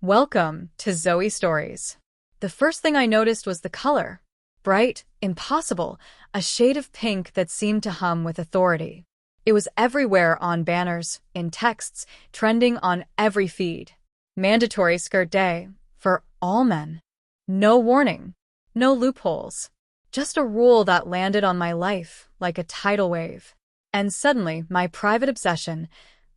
Welcome to Zoe Stories. The first thing I noticed was the color. Bright, impossible, a shade of pink that seemed to hum with authority. It was everywhere on banners, in texts, trending on every feed. Mandatory skirt day, for all men. No warning, no loopholes. Just a rule that landed on my life like a tidal wave. And suddenly, my private obsession,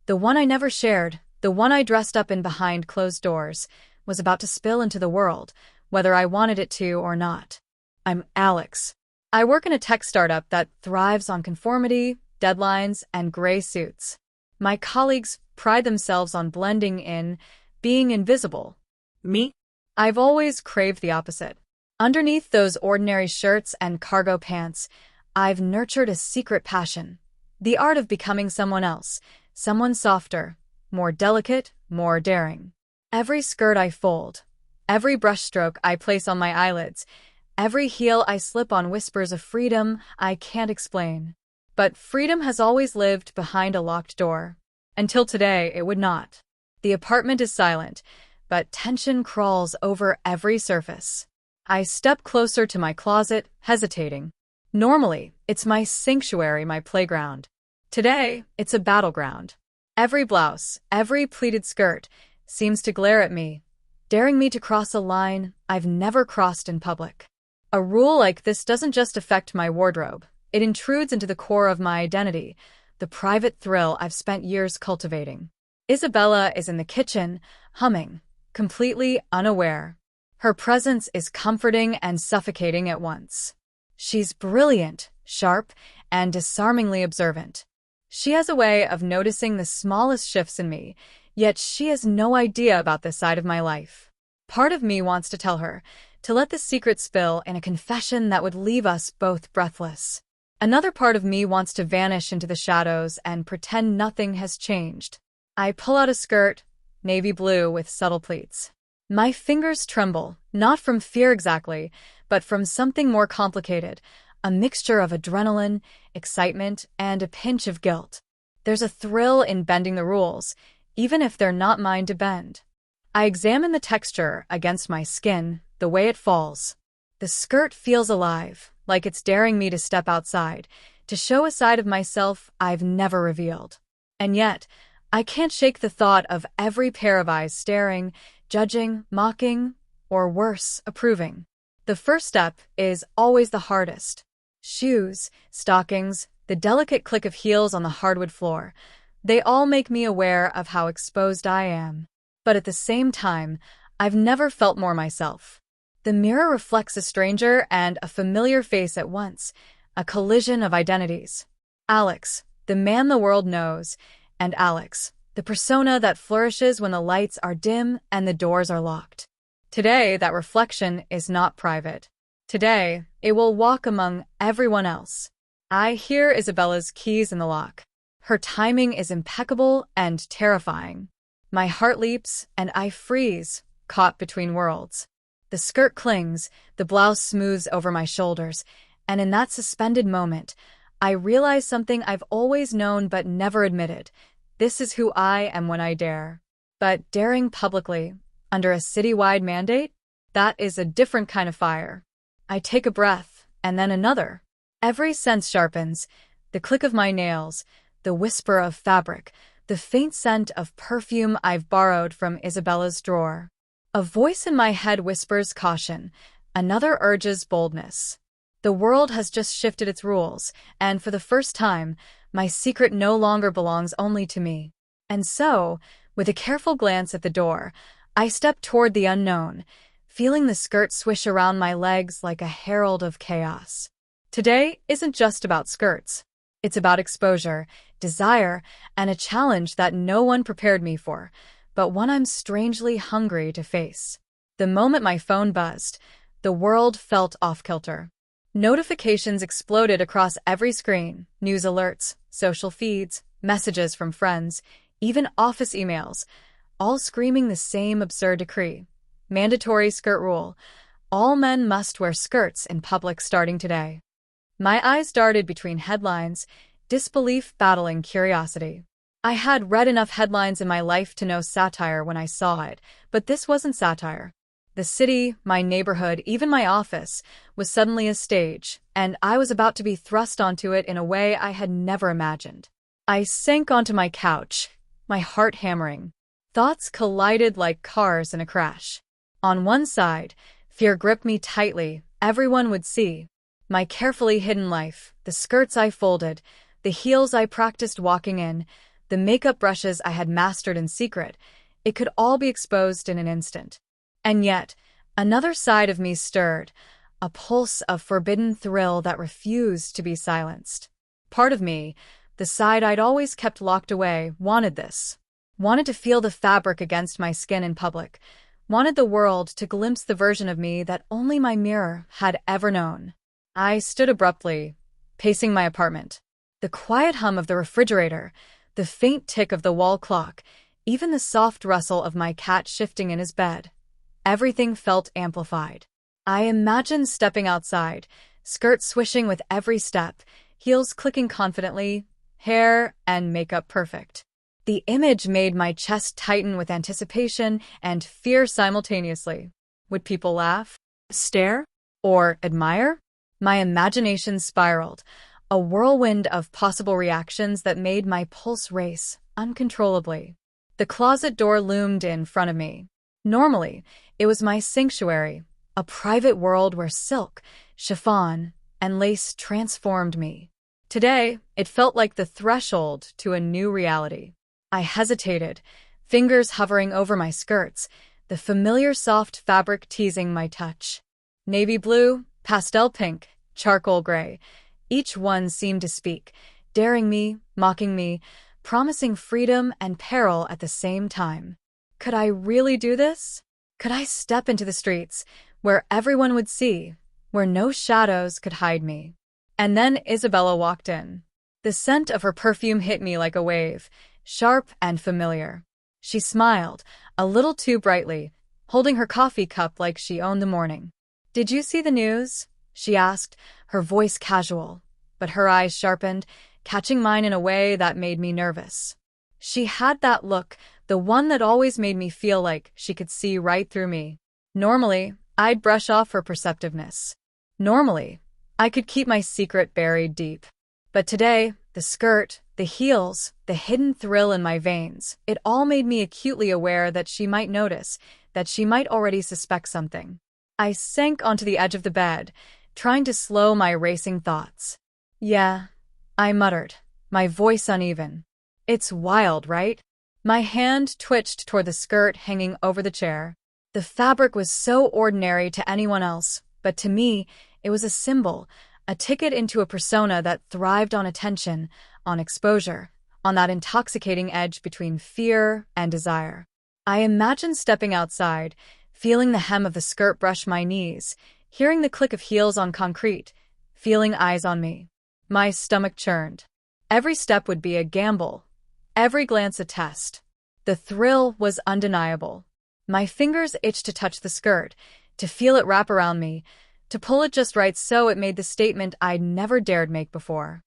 the one I never shared, the one I dressed up in behind closed doors, was about to spill into the world, whether I wanted it to or not. I'm Alex. I work in a tech startup that thrives on conformity, deadlines, and gray suits. My colleagues pride themselves on blending in, being invisible. Me? I've always craved the opposite. Underneath those ordinary shirts and cargo pants, I've nurtured a secret passion. The art of becoming someone else, someone softer, more delicate, more daring. Every skirt I fold, every brushstroke I place on my eyelids, every heel I slip on whispers of freedom I can't explain. But freedom has always lived behind a locked door. Until today, it would not. The apartment is silent, but tension crawls over every surface. I step closer to my closet, hesitating. Normally, it's my sanctuary, my playground. Today, it's a battleground. Every blouse, every pleated skirt seems to glare at me, daring me to cross a line I've never crossed in public. A rule like this doesn't just affect my wardrobe. It intrudes into the core of my identity, the private thrill I've spent years cultivating. Isabella is in the kitchen, humming, completely unaware. Her presence is comforting and suffocating at once. She's brilliant, sharp, and disarmingly observant. She has a way of noticing the smallest shifts in me, yet she has no idea about this side of my life. Part of me wants to tell her, to let the secret spill in a confession that would leave us both breathless. Another part of me wants to vanish into the shadows and pretend nothing has changed. I pull out a skirt, navy blue with subtle pleats. My fingers tremble, not from fear exactly, but from something more complicated, a mixture of adrenaline, excitement, and a pinch of guilt. There's a thrill in bending the rules, even if they're not mine to bend. I examine the texture against my skin, the way it falls. The skirt feels alive, like it's daring me to step outside, to show a side of myself I've never revealed. And yet, I can't shake the thought of every pair of eyes staring, judging, mocking, or worse, approving. The first step is always the hardest. Shoes, stockings, the delicate click of heels on the hardwood floor, they all make me aware of how exposed I am. But at the same time, I've never felt more myself. The mirror reflects a stranger and a familiar face at once, a collision of identities. Alex, the man the world knows, and Alex, the persona that flourishes when the lights are dim and the doors are locked. Today, that reflection is not private. Today, it will walk among everyone else. I hear Isabella's keys in the lock. Her timing is impeccable and terrifying. My heart leaps, and I freeze, caught between worlds. The skirt clings, the blouse smooths over my shoulders, and in that suspended moment, I realize something I've always known but never admitted. This is who I am when I dare. But daring publicly, under a citywide mandate, that is a different kind of fire. I take a breath, and then another. Every sense sharpens, the click of my nails, the whisper of fabric, the faint scent of perfume I've borrowed from Isabella's drawer. A voice in my head whispers caution, another urges boldness. The world has just shifted its rules, and for the first time, my secret no longer belongs only to me. And so, with a careful glance at the door, I step toward the unknown, feeling the skirt swish around my legs like a herald of chaos. Today isn't just about skirts. It's about exposure, desire, and a challenge that no one prepared me for, but one I'm strangely hungry to face. The moment my phone buzzed, the world felt off-kilter. Notifications exploded across every screen, news alerts, social feeds, messages from friends, even office emails, all screaming the same absurd decree. Mandatory skirt rule. All men must wear skirts in public starting today. My eyes darted between headlines, disbelief battling curiosity. I had read enough headlines in my life to know satire when I saw it, but this wasn't satire. The city, my neighborhood, even my office, was suddenly a stage, and I was about to be thrust onto it in a way I had never imagined. I sank onto my couch, my heart hammering. Thoughts collided like cars in a crash. On one side, fear gripped me tightly. Everyone would see. My carefully hidden life, the skirts I folded, the heels I practiced walking in, the makeup brushes I had mastered in secret, it could all be exposed in an instant. And yet, another side of me stirred, a pulse of forbidden thrill that refused to be silenced. Part of me, the side I'd always kept locked away, wanted this. Wanted to feel the fabric against my skin in public. Wanted the world to glimpse the version of me that only my mirror had ever known. I stood abruptly, pacing my apartment. The quiet hum of the refrigerator, the faint tick of the wall clock, even the soft rustle of my cat shifting in his bed. Everything felt amplified. I imagined stepping outside, skirt swishing with every step, heels clicking confidently, hair and makeup perfect. The image made my chest tighten with anticipation and fear simultaneously. Would people laugh, stare, or admire? My imagination spiraled, a whirlwind of possible reactions that made my pulse race uncontrollably. The closet door loomed in front of me. Normally, it was my sanctuary, a private world where silk, chiffon, and lace transformed me. Today, it felt like the threshold to a new reality. I hesitated, fingers hovering over my skirts, the familiar soft fabric teasing my touch. Navy blue, pastel pink, charcoal gray. Each one seemed to speak, daring me, mocking me, promising freedom and peril at the same time. Could I really do this? Could I step into the streets, where everyone would see, where no shadows could hide me? And then Isabella walked in. The scent of her perfume hit me like a wave, sharp and familiar. She smiled, a little too brightly, holding her coffee cup like she owned the morning. "Did you see the news?" she asked, her voice casual, but her eyes sharpened, catching mine in a way that made me nervous. She had that look, the one that always made me feel like she could see right through me. Normally, I'd brush off her perceptiveness. Normally, I could keep my secret buried deep. But today, the skirt, the heels, the hidden thrill in my veins, it all made me acutely aware that she might notice, that she might already suspect something. I sank onto the edge of the bed, trying to slow my racing thoughts. "Yeah," I muttered, my voice uneven. "It's wild, right?" My hand twitched toward the skirt hanging over the chair. The fabric was so ordinary to anyone else, but to me, it was a symbol, a ticket into a persona that thrived on attention, on exposure, on that intoxicating edge between fear and desire. I imagined stepping outside, feeling the hem of the skirt brush my knees, hearing the click of heels on concrete, feeling eyes on me. My stomach churned. Every step would be a gamble, every glance a test. The thrill was undeniable. My fingers itched to touch the skirt, to feel it wrap around me, to pull it just right so it made the statement I'd never dared make before.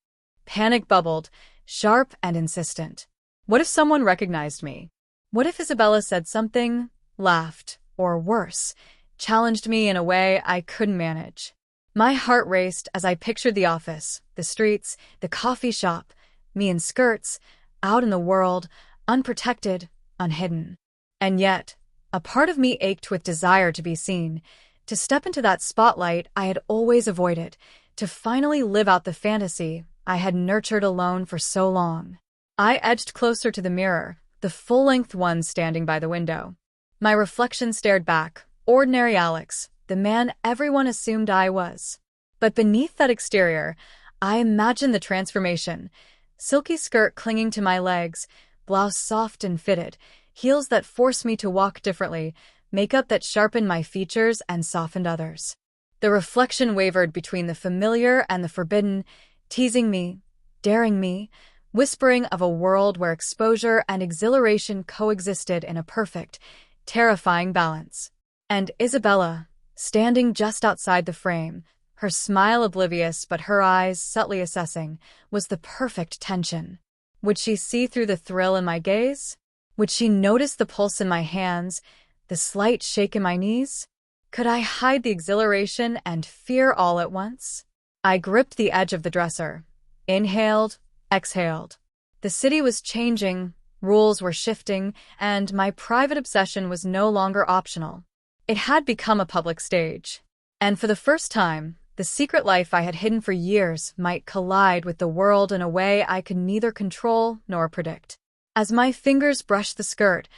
Panic bubbled, sharp and insistent. What if someone recognized me? What if Isabella said something, laughed, or worse, challenged me in a way I couldn't manage? My heart raced as I pictured the office, the streets, the coffee shop, me in skirts, out in the world, unprotected, unhidden. And yet, a part of me ached with desire to be seen, to step into that spotlight I had always avoided, to finally live out the fantasy I had nurtured alone for so long. I edged closer to the mirror, the full-length one standing by the window. My reflection stared back, ordinary Alex, the man everyone assumed I was. But beneath that exterior, I imagined the transformation. Silky skirt clinging to my legs, blouse soft and fitted, heels that forced me to walk differently, makeup that sharpened my features and softened others. The reflection wavered between the familiar and the forbidden, teasing me, daring me, whispering of a world where exposure and exhilaration coexisted in a perfect, terrifying balance. And Isabella, standing just outside the frame, her smile oblivious but her eyes subtly assessing, was the perfect tension. Would she see through the thrill in my gaze? Would she notice the pulse in my hands, the slight shake in my knees? Could I hide the exhilaration and fear all at once? I gripped the edge of the dresser, inhaled, exhaled. The city was changing, rules were shifting, and my private obsession was no longer optional. It had become a public stage. And for the first time, the secret life I had hidden for years might collide with the world in a way I could neither control nor predict. As my fingers brushed the skirt,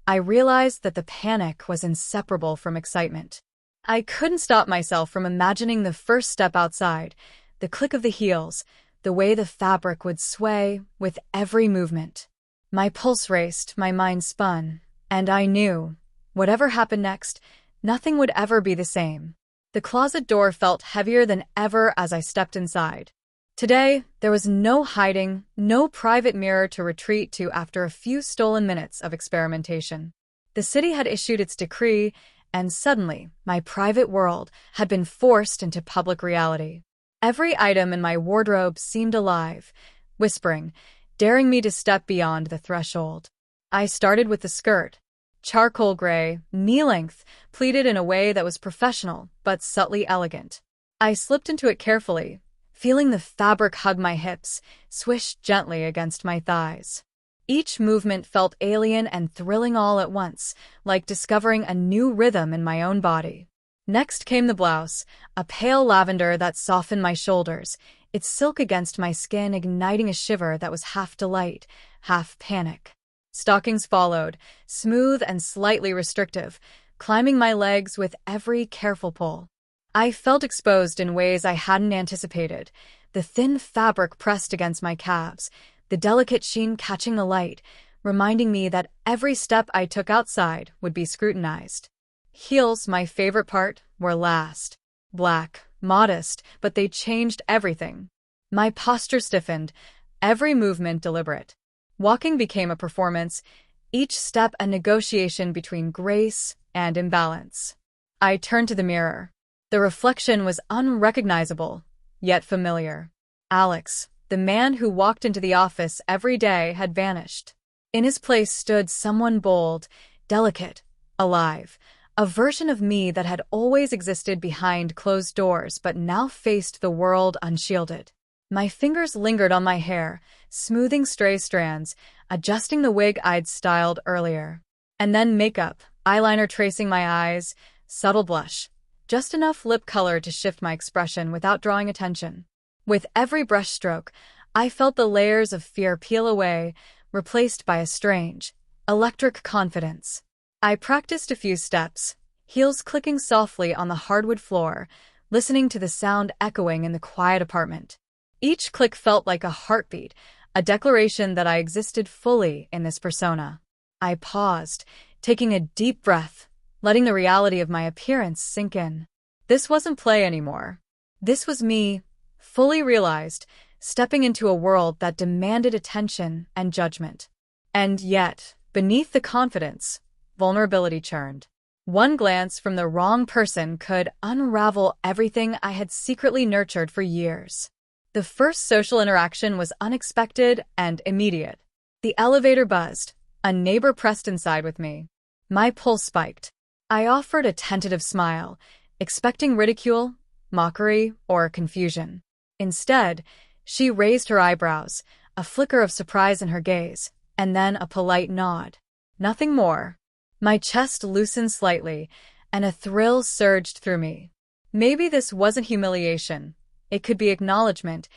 I realized that the panic was inseparable from excitement. I couldn't stop myself from imagining the first step outside, the click of the heels, the way the fabric would sway with every movement. My pulse raced, my mind spun, and I knew, whatever happened next, nothing would ever be the same. The closet door felt heavier than ever as I stepped inside. Today, there was no hiding, no private mirror to retreat to after a few stolen minutes of experimentation. The city had issued its decree, and suddenly, my private world had been forced into public reality. Every item in my wardrobe seemed alive, whispering, daring me to step beyond the threshold. I started with the skirt. Charcoal gray, knee-length, pleated in a way that was professional but subtly elegant. I slipped into it carefully, feeling the fabric hug my hips, swish gently against my thighs. Each movement felt alien and thrilling all at once, like discovering a new rhythm in my own body. Next came the blouse, a pale lavender that softened my shoulders, its silk against my skin igniting a shiver that was half delight, half panic. Stockings followed, smooth and slightly restrictive, climbing my legs with every careful pull. I felt exposed in ways I hadn't anticipated, the thin fabric pressed against my calves, the delicate sheen catching the light, reminding me that every step I took outside would be scrutinized. Heels, my favorite part, were last. Black, modest, but they changed everything. My posture stiffened, every movement deliberate. Walking became a performance, each step a negotiation between grace and imbalance. I turned to the mirror. The reflection was unrecognizable, yet familiar. Alex, the man who walked into the office every day, had vanished. In his place stood someone bold, delicate, alive, a version of me that had always existed behind closed doors but now faced the world unshielded. My fingers lingered on my hair, smoothing stray strands, adjusting the wig I'd styled earlier. And then makeup, eyeliner tracing my eyes, subtle blush, just enough lip color to shift my expression without drawing attention. With every brushstroke, I felt the layers of fear peel away, replaced by a strange, electric confidence. I practiced a few steps, heels clicking softly on the hardwood floor, listening to the sound echoing in the quiet apartment. Each click felt like a heartbeat, a declaration that I existed fully in this persona. I paused, taking a deep breath, letting the reality of my appearance sink in. This wasn't play anymore. This was me, fully realized, stepping into a world that demanded attention and judgment. And yet, beneath the confidence, vulnerability churned. One glance from the wrong person could unravel everything I had secretly nurtured for years. The first social interaction was unexpected and immediate. The elevator buzzed. A neighbor pressed inside with me. My pulse spiked. I offered a tentative smile, expecting ridicule, mockery, or confusion. Instead, she raised her eyebrows, a flicker of surprise in her gaze, and then a polite nod. Nothing more. My chest loosened slightly, and a thrill surged through me. Maybe this wasn't humiliation. It could be acknowledgement,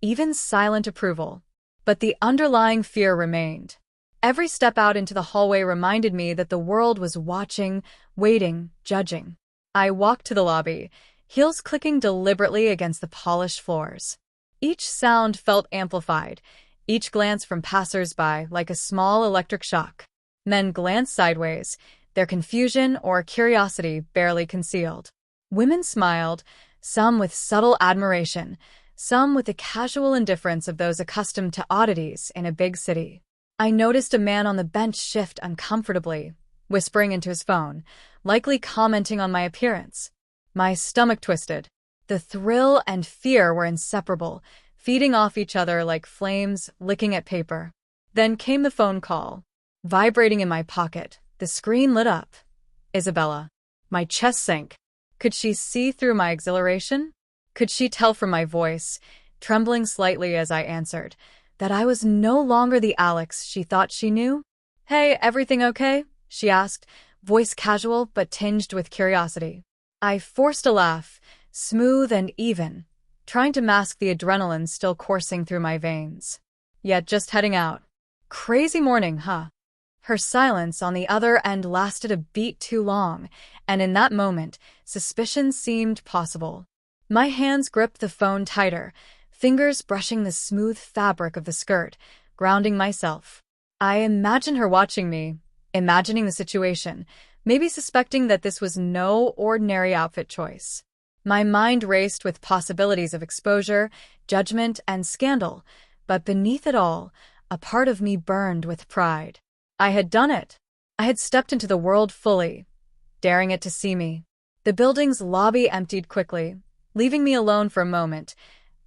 even silent approval. But the underlying fear remained. Every step out into the hallway reminded me that the world was watching, waiting, judging. I walked to the lobby, heels clicking deliberately against the polished floors. Each sound felt amplified, each glance from passers-by like a small electric shock. Men glanced sideways, their confusion or curiosity barely concealed. Women smiled, some with subtle admiration, some with the casual indifference of those accustomed to oddities in a big city. I noticed a man on the bench shift uncomfortably, whispering into his phone, likely commenting on my appearance. My stomach twisted. The thrill and fear were inseparable, feeding off each other like flames licking at paper. Then came the phone call. Vibrating in my pocket, the screen lit up. Isabella. My chest sank. Could she see through my exhilaration? Could she tell from my voice, trembling slightly as I answered, that I was no longer the Alex she thought she knew? Hey, everything okay? She asked, voice casual but tinged with curiosity. I forced a laugh, smooth and even, trying to mask the adrenaline still coursing through my veins. Yet just heading out. Crazy morning, huh? Her silence on the other end lasted a beat too long, and in that moment, suspicion seemed possible. My hands gripped the phone tighter, fingers brushing the smooth fabric of the skirt, grounding myself. I imagined her watching me, imagining the situation, maybe suspecting that this was no ordinary outfit choice. My mind raced with possibilities of exposure, judgment, and scandal, but beneath it all, a part of me burned with pride. I had done it. I had stepped into the world fully, daring it to see me. The building's lobby emptied quickly, leaving me alone for a moment,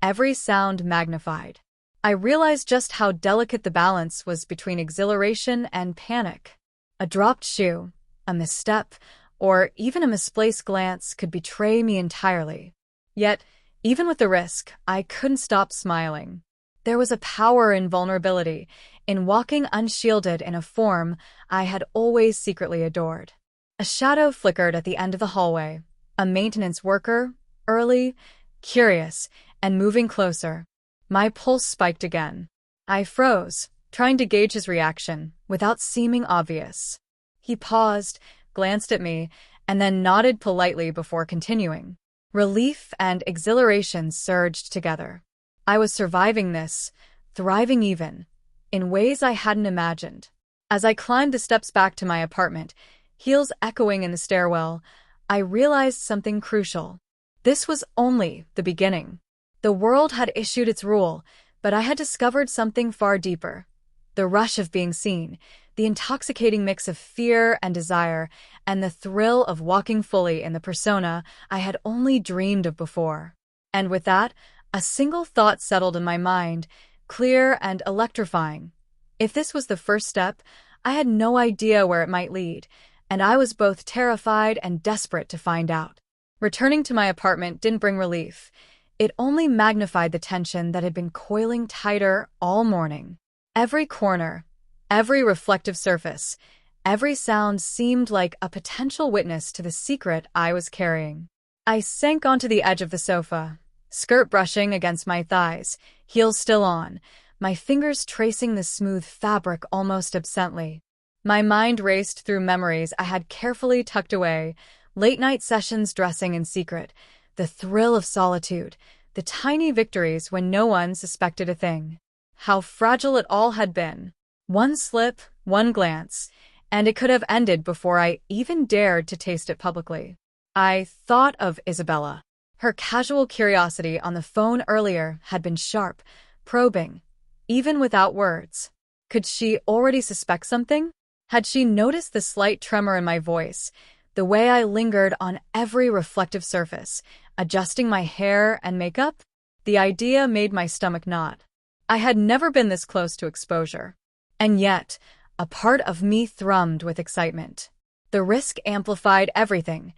every sound magnified. I realized just how delicate the balance was between exhilaration and panic. A dropped shoe, a misstep, or even a misplaced glance could betray me entirely. Yet, even with the risk, I couldn't stop smiling. There was a power in vulnerability, in walking unshielded in a form I had always secretly adored. A shadow flickered at the end of the hallway, a maintenance worker, early, curious, and moving closer. My pulse spiked again. I froze, trying to gauge his reaction, without seeming obvious. He paused, glanced at me, and then nodded politely before continuing. Relief and exhilaration surged together. I was surviving this, thriving even, in ways I hadn't imagined. As I climbed the steps back to my apartment, heels echoing in the stairwell, I realized something crucial. This was only the beginning. The world had issued its rule, but I had discovered something far deeper. The rush of being seen, the intoxicating mix of fear and desire, and the thrill of walking fully in the persona I had only dreamed of before. And with that, a single thought settled in my mind, clear and electrifying. If this was the first step, I had no idea where it might lead, and I was both terrified and desperate to find out. Returning to my apartment didn't bring relief. It only magnified the tension that had been coiling tighter all morning. Every corner, every reflective surface, every sound seemed like a potential witness to the secret I was carrying. I sank onto the edge of the sofa, skirt brushing against my thighs, heels still on, my fingers tracing the smooth fabric almost absently. My mind raced through memories I had carefully tucked away, late-night sessions dressing in secret, the thrill of solitude, the tiny victories when no one suspected a thing. How fragile it all had been. One slip, one glance, and it could have ended before I even dared to taste it publicly. I thought of Isabella. Her casual curiosity on the phone earlier had been sharp, probing, even without words. Could she already suspect something? Had she noticed the slight tremor in my voice, the way I lingered on every reflective surface, adjusting my hair and makeup? The idea made my stomach knot. I had never been this close to exposure. And yet, a part of me thrummed with excitement. The risk amplified everything.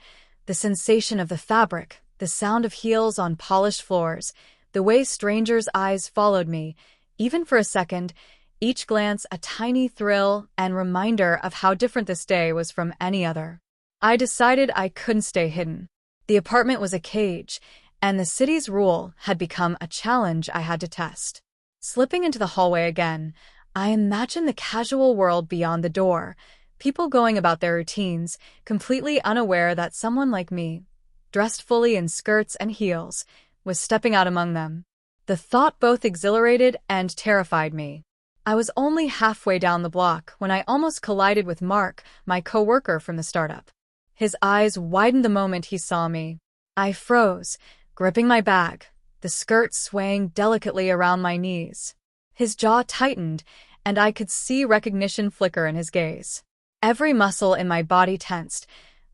The sensation of the fabric, the sound of heels on polished floors, the way strangers' eyes followed me, even for a second, each glance a tiny thrill and reminder of how different this day was from any other. I decided I couldn't stay hidden. The apartment was a cage, and the city's rule had become a challenge I had to test. Slipping into the hallway again, I imagined the casual world beyond the door, people going about their routines, completely unaware that someone like me, dressed fully in skirts and heels, was stepping out among them. The thought both exhilarated and terrified me. I was only halfway down the block when I almost collided with Mark, my coworker from the startup. His eyes widened the moment he saw me. I froze, gripping my bag, the skirt swaying delicately around my knees. His jaw tightened, and I could see recognition flicker in his gaze. Every muscle in my body tensed,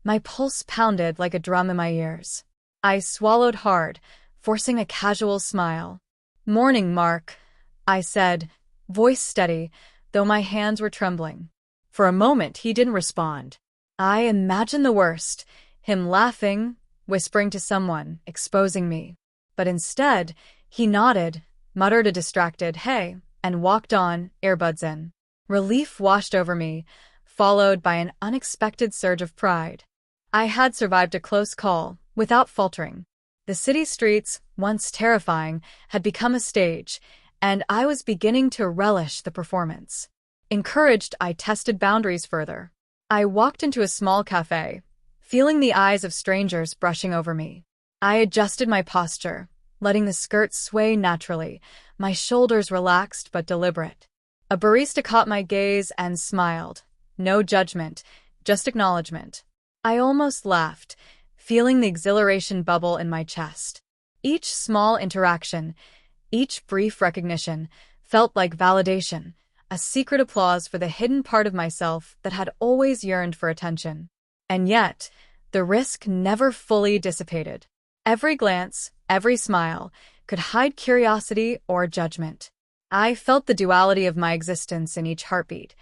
my pulse pounded like a drum in my ears. I swallowed hard, forcing a casual smile. "Morning, Mark," I said, voice steady, though my hands were trembling. For a moment, he didn't respond. I imagined the worst, him laughing, whispering to someone, exposing me. But instead, he nodded, muttered a distracted "hey," and walked on, earbuds in. Relief washed over me, followed by an unexpected surge of pride. I had survived a close call, without faltering. The city streets, once terrifying, had become a stage, and I was beginning to relish the performance. Encouraged, I tested boundaries further. I walked into a small cafe, feeling the eyes of strangers brushing over me. I adjusted my posture, letting the skirt sway naturally, my shoulders relaxed but deliberate. A barista caught my gaze and smiled. No judgment, just acknowledgement. I almost laughed, feeling the exhilaration bubble in my chest. Each small interaction, each brief recognition, felt like validation, a secret applause for the hidden part of myself that had always yearned for attention. And yet, the risk never fully dissipated. Every glance, every smile, could hide curiosity or judgment. I felt the duality of my existence in each heartbeat,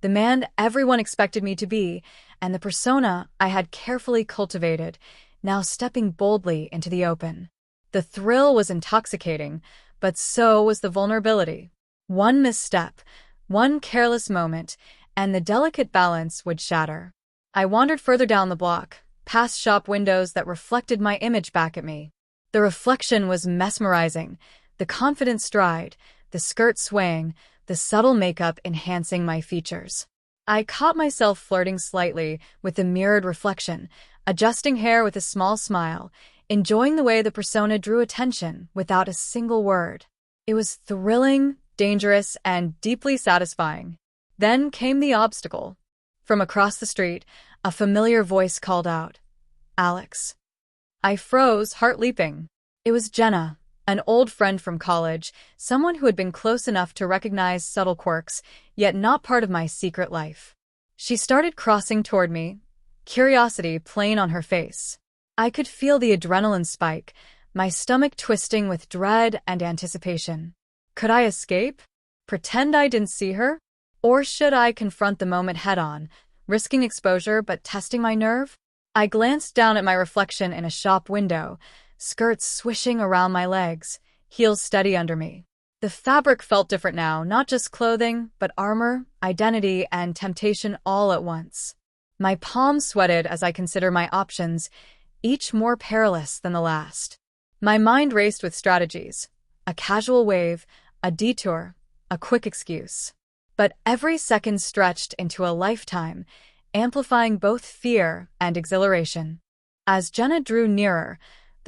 the man everyone expected me to be, and the persona I had carefully cultivated, now stepping boldly into the open. The thrill was intoxicating, but so was the vulnerability. One misstep, one careless moment, and the delicate balance would shatter. I wandered further down the block, past shop windows that reflected my image back at me. The reflection was mesmerizing, the confident stride, the skirt swaying, the subtle makeup enhancing my features. I caught myself flirting slightly with the mirrored reflection, adjusting hair with a small smile, enjoying the way the persona drew attention without a single word. It was thrilling, dangerous, and deeply satisfying. Then came the obstacle. From across the street, a familiar voice called out, "Alex." I froze, heart leaping. It was Jenna, an old friend from college, someone who had been close enough to recognize subtle quirks, yet not part of my secret life. She started crossing toward me, curiosity plain on her face. I could feel the adrenaline spike, my stomach twisting with dread and anticipation. Could I escape? Pretend I didn't see her? Or should I confront the moment head-on, risking exposure but testing my nerve? I glanced down at my reflection in a shop window, skirts swishing around my legs, heels steady under me. The fabric felt different now, not just clothing, but armor, identity, and temptation all at once. My palms sweated as I considered my options, each more perilous than the last. My mind raced with strategies, a casual wave, a detour, a quick excuse. But every second stretched into a lifetime, amplifying both fear and exhilaration. As Jenna drew nearer,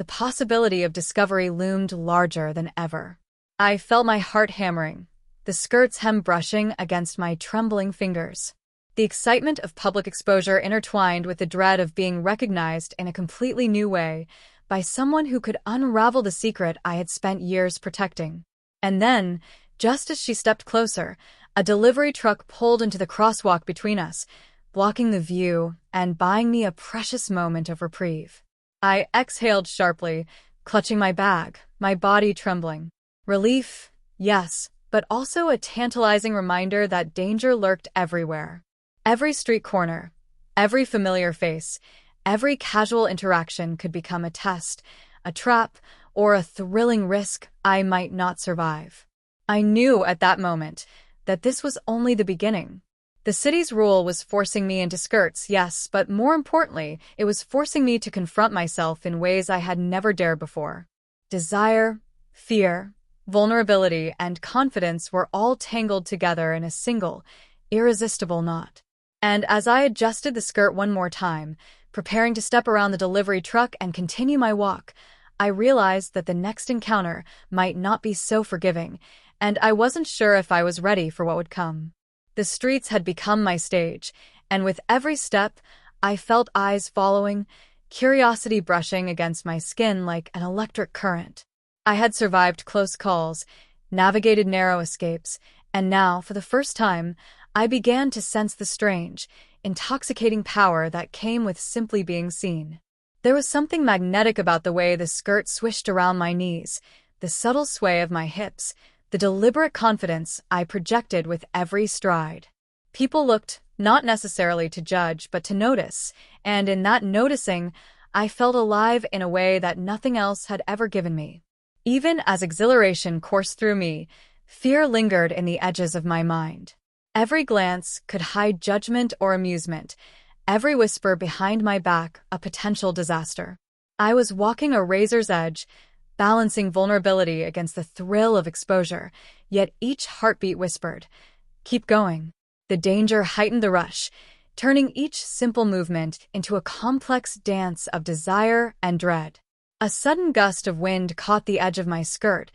the possibility of discovery loomed larger than ever. I felt my heart hammering, the skirt's hem brushing against my trembling fingers. The excitement of public exposure intertwined with the dread of being recognized in a completely new way by someone who could unravel the secret I had spent years protecting. And then, just as she stepped closer, a delivery truck pulled into the crosswalk between us, blocking the view and buying me a precious moment of reprieve. I exhaled sharply, clutching my bag, my body trembling. Relief, yes, but also a tantalizing reminder that danger lurked everywhere. Every street corner, every familiar face, every casual interaction could become a test, a trap, or a thrilling risk I might not survive. I knew at that moment that this was only the beginning. The city's rule was forcing me into skirts, yes, but more importantly, it was forcing me to confront myself in ways I had never dared before. Desire, fear, vulnerability, and confidence were all tangled together in a single, irresistible knot. And as I adjusted the skirt one more time, preparing to step around the delivery truck and continue my walk, I realized that the next encounter might not be so forgiving, and I wasn't sure if I was ready for what would come. The streets had become my stage, and with every step, I felt eyes following, curiosity brushing against my skin like an electric current. I had survived close calls, navigated narrow escapes, and now, for the first time, I began to sense the strange, intoxicating power that came with simply being seen. There was something magnetic about the way the skirt swished around my knees, the subtle sway of my hips, the deliberate confidence I projected with every stride. People looked, not necessarily to judge, but to notice, and in that noticing, I felt alive in a way that nothing else had ever given me. Even as exhilaration coursed through me, fear lingered in the edges of my mind. Every glance could hide judgment or amusement, every whisper behind my back a potential disaster. I was walking a razor's edge, balancing vulnerability against the thrill of exposure, yet each heartbeat whispered, "Keep going." The danger heightened the rush, turning each simple movement into a complex dance of desire and dread. A sudden gust of wind caught the edge of my skirt,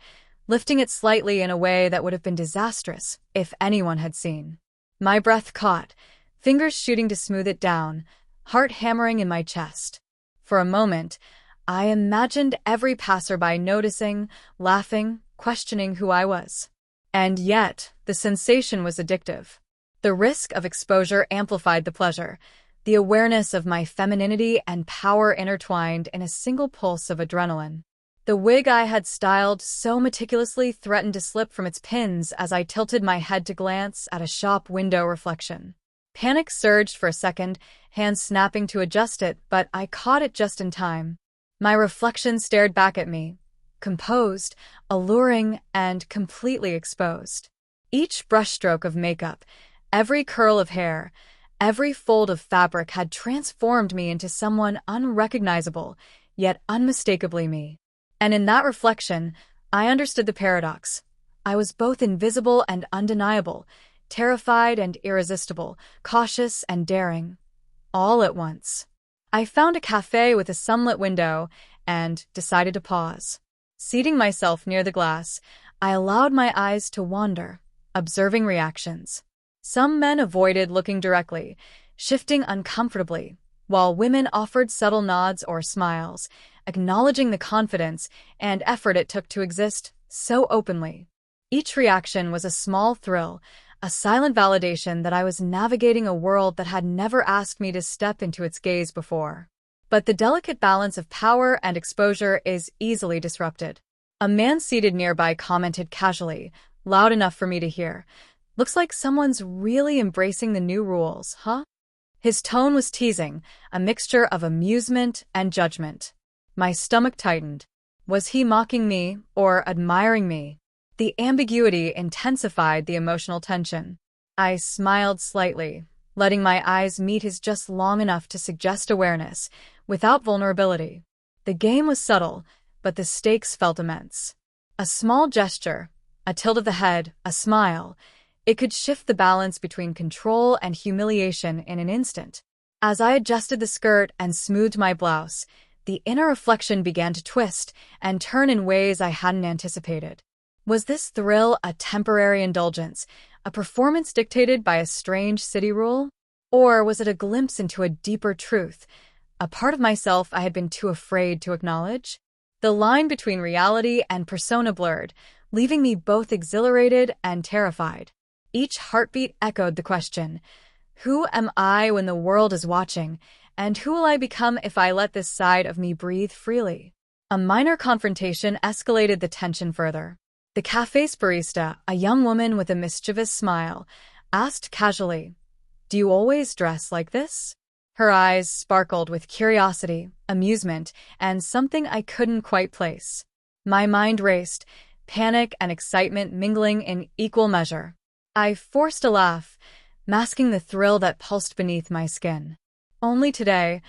lifting it slightly in a way that would have been disastrous if anyone had seen. My breath caught, fingers shooting to smooth it down, heart hammering in my chest. For a moment, I imagined every passerby noticing, laughing, questioning who I was. And yet, the sensation was addictive. The risk of exposure amplified the pleasure, the awareness of my femininity and power intertwined in a single pulse of adrenaline. The wig I had styled so meticulously threatened to slip from its pins as I tilted my head to glance at a shop window reflection. Panic surged for a second, hands snapping to adjust it, but I caught it just in time. My reflection stared back at me, composed, alluring, and completely exposed. Each brushstroke of makeup, every curl of hair, every fold of fabric had transformed me into someone unrecognizable, yet unmistakably me. And in that reflection, I understood the paradox. I was both invisible and undeniable, terrified and irresistible, cautious and daring, all at once. I found a cafe with a sunlit window and decided to pause. Seating myself near the glass, I allowed my eyes to wander, observing reactions. Some men avoided looking directly, shifting uncomfortably, while women offered subtle nods or smiles, acknowledging the confidence and effort it took to exist so openly. Each reaction was a small thrill, a silent validation that I was navigating a world that had never asked me to step into its gaze before. But the delicate balance of power and exposure is easily disrupted. A man seated nearby commented casually, loud enough for me to hear, "Looks like someone's really embracing the new rules, huh?" His tone was teasing, a mixture of amusement and judgment. My stomach tightened. Was he mocking me or admiring me? The ambiguity intensified the emotional tension. I smiled slightly, letting my eyes meet his just long enough to suggest awareness, without vulnerability. The game was subtle, but the stakes felt immense. A small gesture, a tilt of the head, a smile, it could shift the balance between control and humiliation in an instant. As I adjusted the skirt and smoothed my blouse, the inner reflection began to twist and turn in ways I hadn't anticipated. Was this thrill a temporary indulgence, a performance dictated by a strange city rule? Or was it a glimpse into a deeper truth, a part of myself I had been too afraid to acknowledge? The line between reality and persona blurred, leaving me both exhilarated and terrified. Each heartbeat echoed the question, who am I when the world is watching, and who will I become if I let this side of me breathe freely? A minor confrontation escalated the tension further. The cafe's barista, a young woman with a mischievous smile, asked casually, "Do you always dress like this?" Her eyes sparkled with curiosity, amusement, and something I couldn't quite place. My mind raced, panic and excitement mingling in equal measure. I forced a laugh, masking the thrill that pulsed beneath my skin. "Only today,"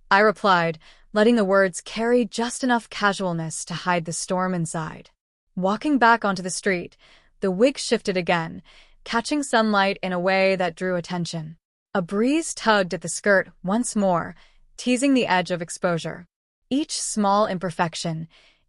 I replied, letting the words carry just enough casualness to hide the storm inside. Walking back onto the street, the wig shifted again, catching sunlight in a way that drew attention. A breeze tugged at the skirt once more, teasing the edge of exposure. Each small imperfection,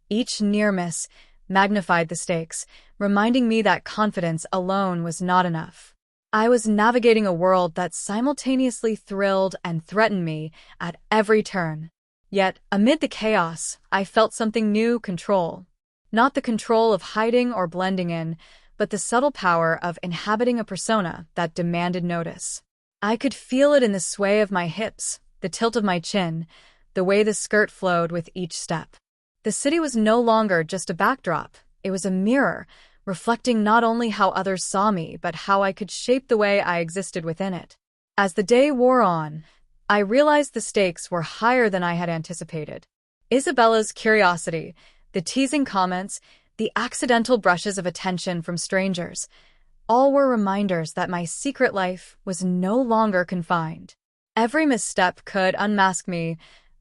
each near miss, magnified the stakes, reminding me that confidence alone was not enough. I was navigating a world that simultaneously thrilled and threatened me at every turn. Yet, amid the chaos, I felt something new: control. Not the control of hiding or blending in, but the subtle power of inhabiting a persona that demanded notice. I could feel it in the sway of my hips, the tilt of my chin, the way the skirt flowed with each step. The city was no longer just a backdrop, it was a mirror, reflecting not only how others saw me, but how I could shape the way I existed within it. As the day wore on, I realized the stakes were higher than I had anticipated. Isabella's curiosity, the teasing comments, the accidental brushes of attention from strangers, all were reminders that my secret life was no longer confined. Every misstep could unmask me,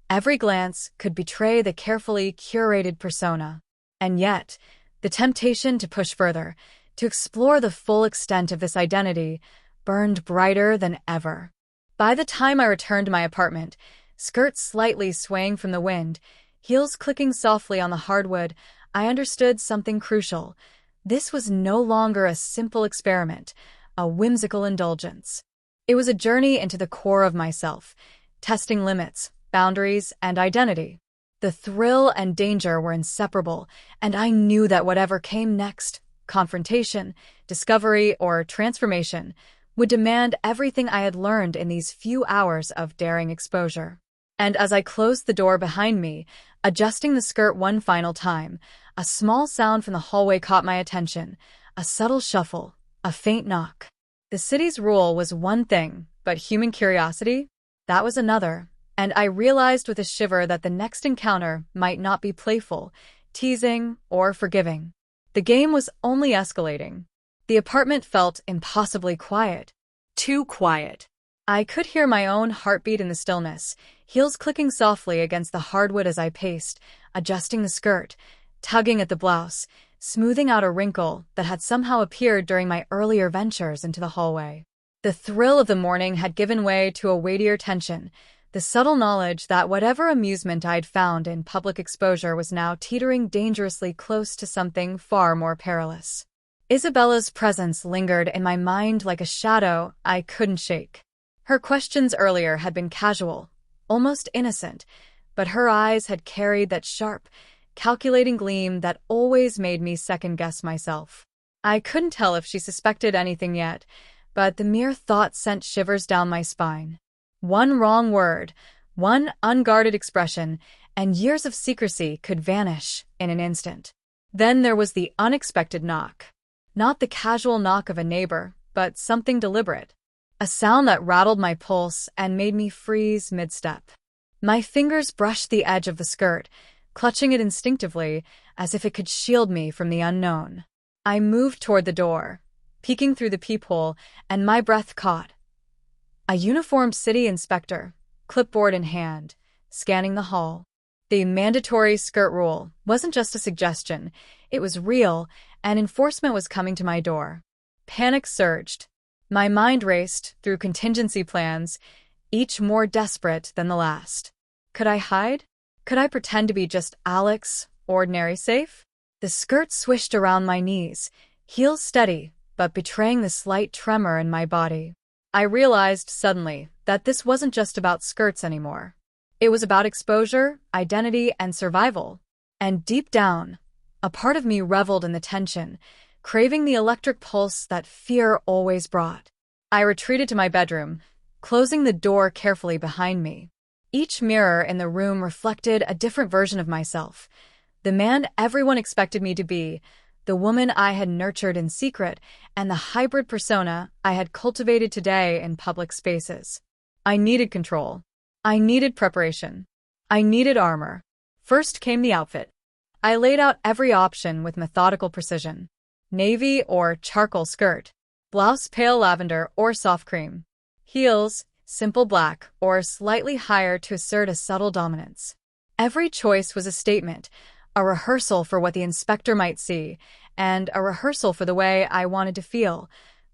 every glance could betray the carefully curated persona. And yet, the temptation to push further, to explore the full extent of this identity, burned brighter than ever. By the time I returned to my apartment, skirts slightly swaying from the wind, heels clicking softly on the hardwood, I understood something crucial. This was no longer a simple experiment, a whimsical indulgence. It was a journey into the core of myself, testing limits, boundaries, and identity. The thrill and danger were inseparable, and I knew that whatever came next, confrontation, discovery, or transformation, would demand everything I had learned in these few hours of daring exposure. And as I closed the door behind me, adjusting the skirt one final time, a small sound from the hallway caught my attention, a subtle shuffle, a faint knock. The city's rule was one thing, but human curiosity? That was another, and I realized with a shiver that the next encounter might not be playful, teasing, or forgiving. The game was only escalating. The apartment felt impossibly quiet. Too quiet. I could hear my own heartbeat in the stillness, heels clicking softly against the hardwood as I paced, adjusting the skirt, tugging at the blouse, smoothing out a wrinkle that had somehow appeared during my earlier ventures into the hallway. The thrill of the morning had given way to a weightier tension, the subtle knowledge that whatever amusement I'd found in public exposure was now teetering dangerously close to something far more perilous. Isabella's presence lingered in my mind like a shadow I couldn't shake. Her questions earlier had been casual, almost innocent, but her eyes had carried that sharp, calculating gleam that always made me second-guess myself. I couldn't tell if she suspected anything yet, but the mere thought sent shivers down my spine. One wrong word, one unguarded expression, and years of secrecy could vanish in an instant. Then there was the unexpected knock. Not the casual knock of a neighbor, but something deliberate. A sound that rattled my pulse and made me freeze mid-step. My fingers brushed the edge of the skirt, clutching it instinctively as if it could shield me from the unknown. I moved toward the door, peeking through the peephole, and my breath caught. A uniformed city inspector, clipboard in hand, scanning the hall. The mandatory skirt rule wasn't just a suggestion, it was real, and enforcement was coming to my door. Panic surged. My mind raced through contingency plans, each more desperate than the last. Could I hide? Could I pretend to be just Alex, ordinary safe? The skirt swished around my knees, heels steady, but betraying the slight tremor in my body. I realized suddenly that this wasn't just about skirts anymore. It was about exposure, identity, and survival. And deep down, a part of me reveled in the tension, craving the electric pulse that fear always brought. I retreated to my bedroom, closing the door carefully behind me. Each mirror in the room reflected a different version of myself. The man everyone expected me to be, the woman I had nurtured in secret, and the hybrid persona I had cultivated today in public spaces. I needed control. I needed preparation. I needed armor. First came the outfit. I laid out every option with methodical precision. Navy or charcoal skirt, blouse pale lavender or soft cream, heels, simple black or slightly higher to assert a subtle dominance. Every choice was a statement, a rehearsal for what the inspector might see, and a rehearsal for the way I wanted to feel,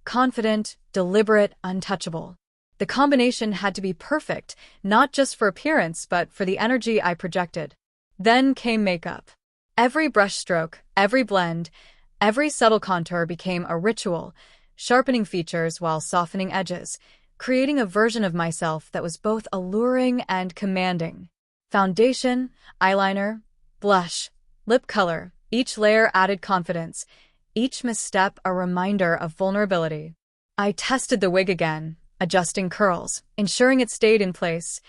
confident, deliberate, untouchable. The combination had to be perfect, not just for appearance but for the energy I projected. Then came makeup. Every brushstroke, every blend, every subtle contour became a ritual, sharpening features while softening edges, creating a version of myself that was both alluring and commanding. Foundation, eyeliner, blush, lip color, each layer added confidence, each misstep a reminder of vulnerability. I tested the wig again, adjusting curls, ensuring it stayed in place,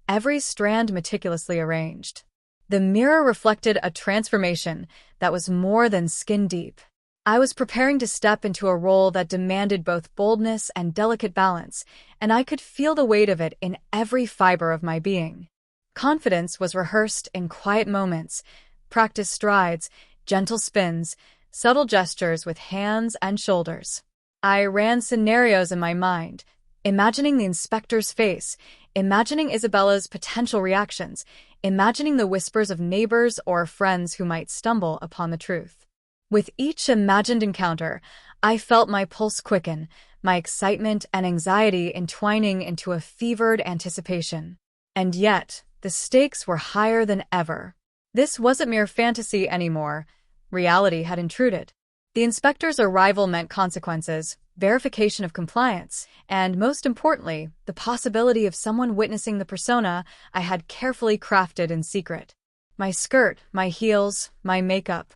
every strand meticulously arranged. The mirror reflected a transformation that was more than skin deep. I was preparing to step into a role that demanded both boldness and delicate balance, and I could feel the weight of it in every fiber of my being. Confidence was rehearsed in quiet moments, practiced strides, gentle spins, subtle gestures with hands and shoulders. I ran scenarios in my mind, imagining the inspector's face, imagining Isabella's potential reactions, imagining the whispers of neighbors or friends who might stumble upon the truth. With each imagined encounter, I felt my pulse quicken, my excitement and anxiety entwining into a fevered anticipation. And yet, the stakes were higher than ever. This wasn't mere fantasy anymore. Reality had intruded. The inspector's arrival meant consequences, verification of compliance, and, most importantly, the possibility of someone witnessing the persona I had carefully crafted in secret. My skirt, my heels, my makeup,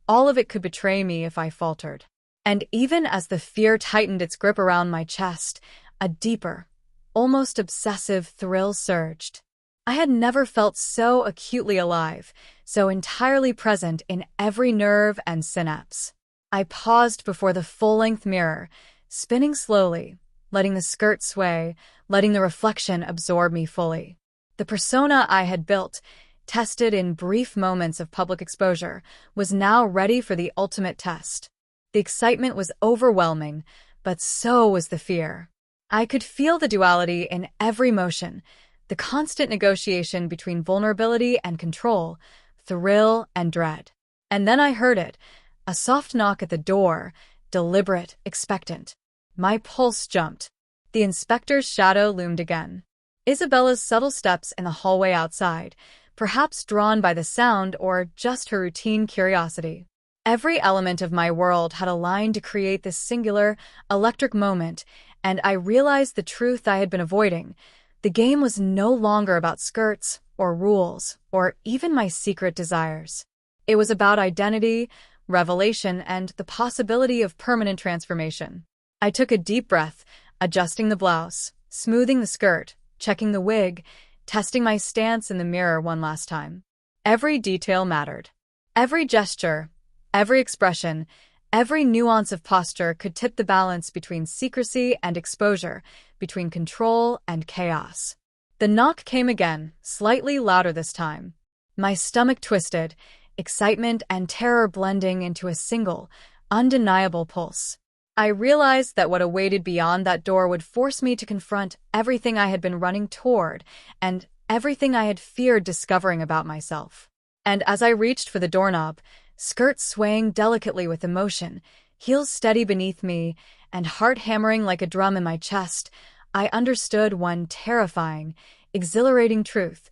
all of it could betray me if I faltered. And even as the fear tightened its grip around my chest, a deeper, almost obsessive thrill surged. I had never felt so acutely alive, so entirely present in every nerve and synapse. I paused before the full-length mirror, spinning slowly, letting the skirt sway, letting the reflection absorb me fully. The persona I had built, tested in brief moments of public exposure, was now ready for the ultimate test. The excitement was overwhelming, but so was the fear. I could feel the duality in every motion, the constant negotiation between vulnerability and control, thrill and dread. And then I heard it, a soft knock at the door, deliberate, expectant. My pulse jumped. The inspector's shadow loomed again. Isabella's subtle steps in the hallway outside, perhaps drawn by the sound or just her routine curiosity. Every element of my world had aligned to create this singular, electric moment, and I realized the truth I had been avoiding. The game was no longer about skirts, or rules, or even my secret desires. It was about identity, revelation, and the possibility of permanent transformation. I took a deep breath, adjusting the blouse, smoothing the skirt, checking the wig, testing my stance in the mirror one last time. Every detail mattered. Every gesture, every expression, every nuance of posture could tip the balance between secrecy and exposure, between control and chaos. The knock came again, slightly louder this time. My stomach twisted, excitement and terror blending into a single, undeniable pulse. I realized that what awaited beyond that door would force me to confront everything I had been running toward and everything I had feared discovering about myself. And as I reached for the doorknob, skirt swaying delicately with emotion, heels steady beneath me, and heart hammering like a drum in my chest, I understood one terrifying, exhilarating truth.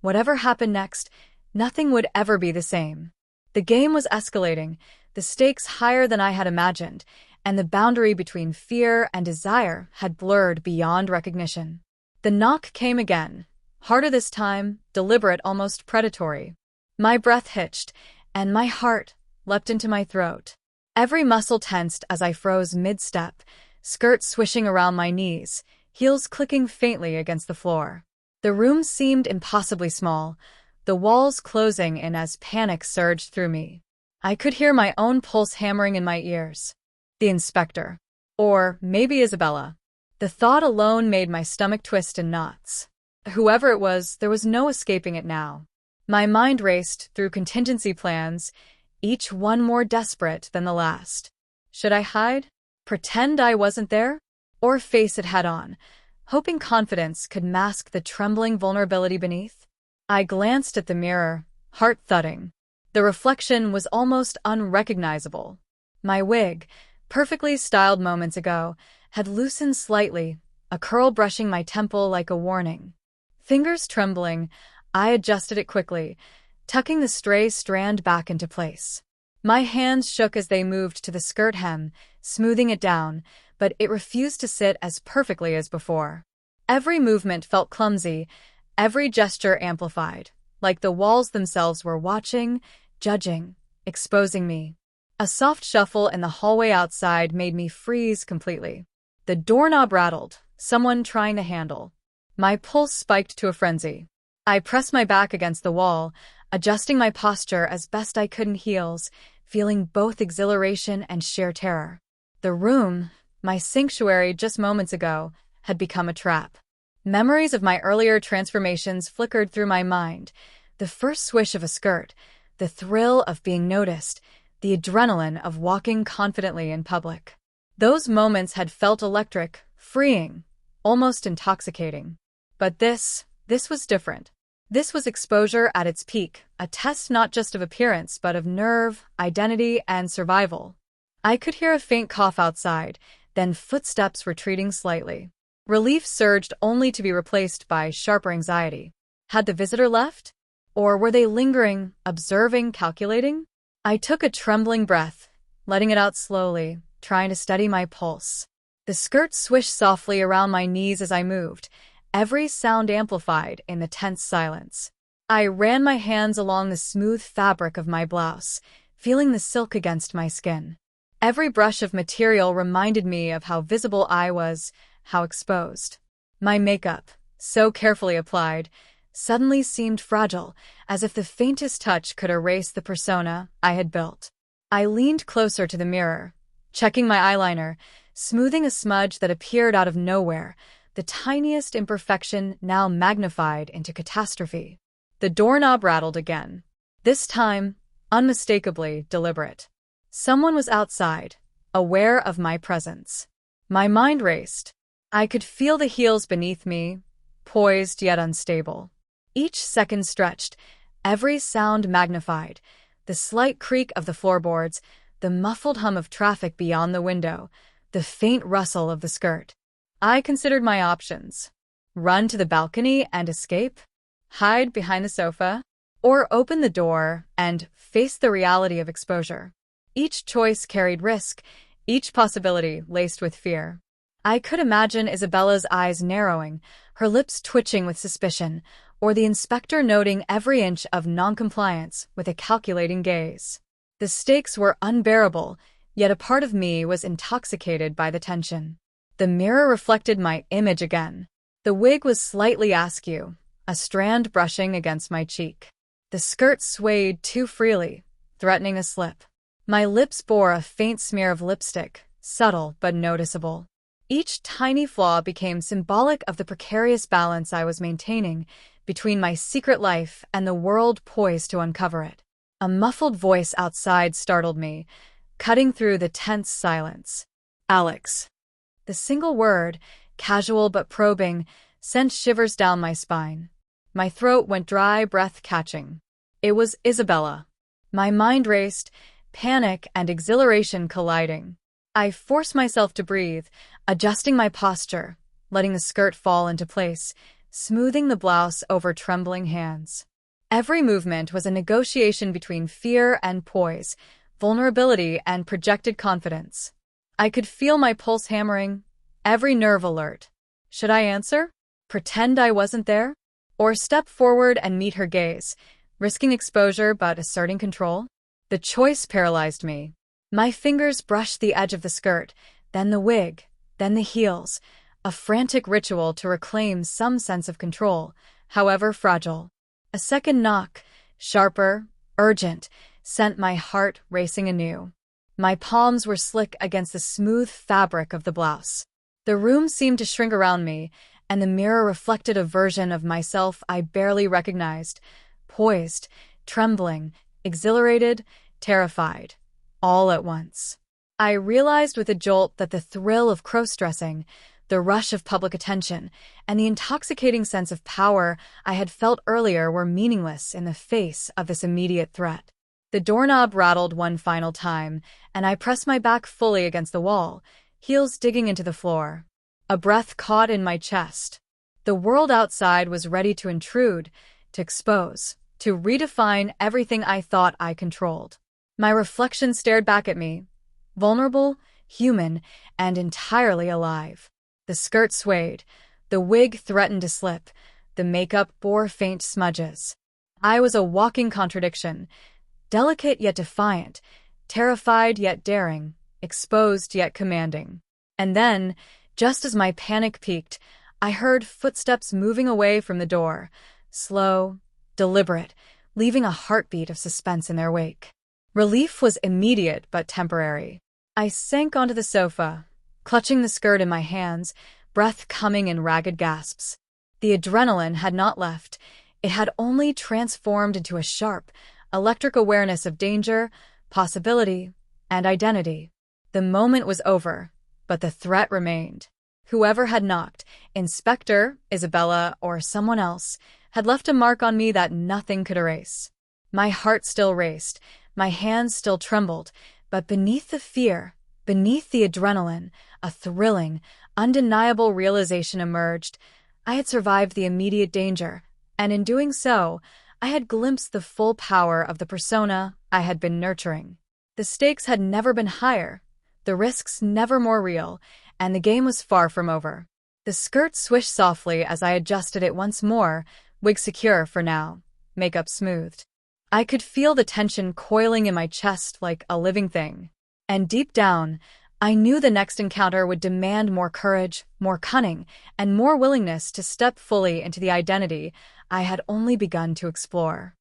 Whatever happened next, nothing would ever be the same. The game was escalating, the stakes higher than I had imagined, and the boundary between fear and desire had blurred beyond recognition. The knock came again, harder this time, deliberate, almost predatory. My breath hitched, and my heart leapt into my throat. Every muscle tensed as I froze mid-step, skirt swishing around my knees, heels clicking faintly against the floor. The room seemed impossibly small, the walls closing in as panic surged through me. I could hear my own pulse hammering in my ears. The inspector. Or maybe Isabella. The thought alone made my stomach twist in knots. Whoever it was, there was no escaping it now. My mind raced through contingency plans, each one more desperate than the last. Should I hide? Pretend I wasn't there? Or face it head-on, hoping confidence could mask the trembling vulnerability beneath? I glanced at the mirror, heart thudding. The reflection was almost unrecognizable. My wig, perfectly styled moments ago, had loosened slightly, a curl brushing my temple like a warning. Fingers trembling, I adjusted it quickly, tucking the stray strand back into place. My hands shook as they moved to the skirt hem, smoothing it down, but it refused to sit as perfectly as before. Every movement felt clumsy, every gesture amplified, like the walls themselves were watching, judging, exposing me. A soft shuffle in the hallway outside made me freeze completely. The doorknob rattled, someone trying to handle. My pulse spiked to a frenzy. I pressed my back against the wall, adjusting my posture as best I could in heels, feeling both exhilaration and sheer terror. The room, my sanctuary just moments ago, had become a trap. Memories of my earlier transformations flickered through my mind. The first swish of a skirt, the thrill of being noticed, the adrenaline of walking confidently in public. Those moments had felt electric, freeing, almost intoxicating. But this was different. This was exposure at its peak, a test not just of appearance but of nerve, identity, and survival. I could hear a faint cough outside, then footsteps retreating slightly. Relief surged only to be replaced by sharper anxiety. Had the visitor left? Or were they lingering, observing, calculating? I took a trembling breath, letting it out slowly, trying to steady my pulse. The skirt swished softly around my knees as I moved, every sound amplified in the tense silence. I ran my hands along the smooth fabric of my blouse, feeling the silk against my skin. Every brush of material reminded me of how visible I was, how exposed. My makeup, so carefully applied, suddenly seemed fragile, as if the faintest touch could erase the persona I had built. I leaned closer to the mirror, checking my eyeliner, smoothing a smudge that appeared out of nowhere, the tiniest imperfection now magnified into catastrophe. The doorknob rattled again, this time unmistakably deliberate. Someone was outside, aware of my presence. My mind raced. I could feel the heels beneath me, poised yet unstable. Each second stretched, every sound magnified, the slight creak of the floorboards, the muffled hum of traffic beyond the window, the faint rustle of the skirt. I considered my options. Run to the balcony and escape? Hide behind the sofa? Or open the door and face the reality of exposure? Each choice carried risk, each possibility laced with fear. I could imagine Isabella's eyes narrowing, her lips twitching with suspicion, or the inspector noting every inch of noncompliance with a calculating gaze. The stakes were unbearable, yet a part of me was intoxicated by the tension. The mirror reflected my image again. The wig was slightly askew, a strand brushing against my cheek. The skirt swayed too freely, threatening a slip. My lips bore a faint smear of lipstick, subtle but noticeable. Each tiny flaw became symbolic of the precarious balance I was maintaining between my secret life and the world poised to uncover it. A muffled voice outside startled me, cutting through the tense silence. Alex. The single word, casual but probing, sent shivers down my spine. My throat went dry, breath catching. It was Isabella. My mind raced, panic and exhilaration colliding. I forced myself to breathe, adjusting my posture, letting the skirt fall into place, smoothing the blouse over trembling hands. Every movement was a negotiation between fear and poise, vulnerability and projected confidence. I could feel my pulse hammering, every nerve alert. Should I answer? Pretend I wasn't there? Or step forward and meet her gaze, risking exposure but asserting control? The choice paralyzed me. My fingers brushed the edge of the skirt, then the wig, then the heels, a frantic ritual to reclaim some sense of control, however fragile. A second knock, sharper, urgent, sent my heart racing anew. My palms were slick against the smooth fabric of the blouse. The room seemed to shrink around me, and the mirror reflected a version of myself I barely recognized, poised, trembling, exhilarated, terrified, all at once. I realized with a jolt that the thrill of crossdressing, the rush of public attention, and the intoxicating sense of power I had felt earlier were meaningless in the face of this immediate threat. The doorknob rattled one final time, and I pressed my back fully against the wall, heels digging into the floor. A breath caught in my chest. The world outside was ready to intrude, to expose, to redefine everything I thought I controlled. My reflection stared back at me, vulnerable, human, and entirely alive. The skirt swayed, the wig threatened to slip, the makeup bore faint smudges. I was a walking contradiction, delicate yet defiant, terrified yet daring, exposed yet commanding. And then, just as my panic peaked, I heard footsteps moving away from the door, slow, deliberate, leaving a heartbeat of suspense in their wake. Relief was immediate but temporary. I sank onto the sofa, clutching the skirt in my hands, breath coming in ragged gasps. The adrenaline had not left. It had only transformed into a sharp, electric awareness of danger, possibility, and identity. The moment was over, but the threat remained. Whoever had knocked, Inspector, Isabella, or someone else, had left a mark on me that nothing could erase. My heart still raced, my hands still trembled, but beneath the fear, beneath the adrenaline, a thrilling, undeniable realization emerged. I had survived the immediate danger, and in doing so, I had glimpsed the full power of the persona I had been nurturing. The stakes had never been higher, the risks never more real, and the game was far from over. The skirt swished softly as I adjusted it once more, wig secure for now, makeup smoothed. I could feel the tension coiling in my chest like a living thing. And deep down, I knew the next encounter would demand more courage, more cunning, and more willingness to step fully into the identity I had only begun to explore.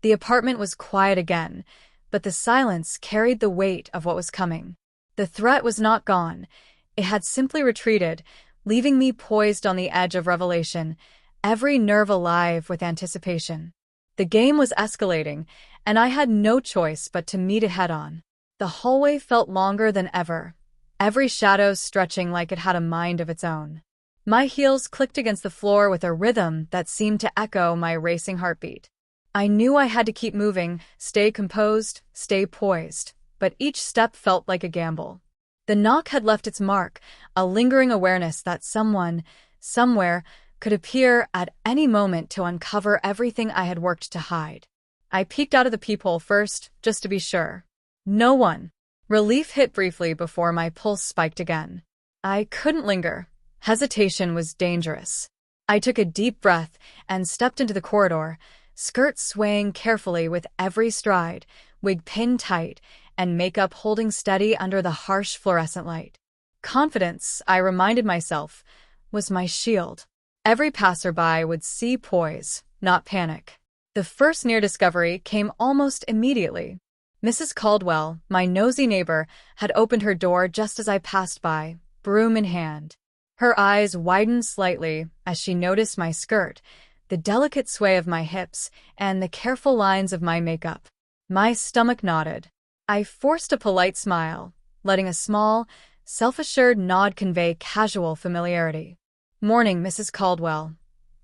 The apartment was quiet again, but the silence carried the weight of what was coming. The threat was not gone. It had simply retreated, leaving me poised on the edge of revelation, every nerve alive with anticipation. The game was escalating, and I had no choice but to meet it head-on. The hallway felt longer than ever, every shadow stretching like it had a mind of its own. My heels clicked against the floor with a rhythm that seemed to echo my racing heartbeat. I knew I had to keep moving, stay composed, stay poised, but each step felt like a gamble. The knock had left its mark, a lingering awareness that someone, somewhere, could appear at any moment to uncover everything I had worked to hide. I peeked out of the peephole first, just to be sure. No one. Relief hit briefly before my pulse spiked again. I couldn't linger. Hesitation was dangerous. I took a deep breath and stepped into the corridor, skirt swaying carefully with every stride, wig pinned tight, and makeup holding steady under the harsh fluorescent light. Confidence, I reminded myself, was my shield. Every passerby would see poise, not panic. The first near discovery came almost immediately. Mrs. Caldwell, my nosy neighbor, had opened her door just as I passed by, broom in hand. Her eyes widened slightly as she noticed my skirt, the delicate sway of my hips, and the careful lines of my makeup. My stomach nodded. I forced a polite smile, letting a small, self-assured nod convey casual familiarity. "Morning, Mrs. Caldwell,"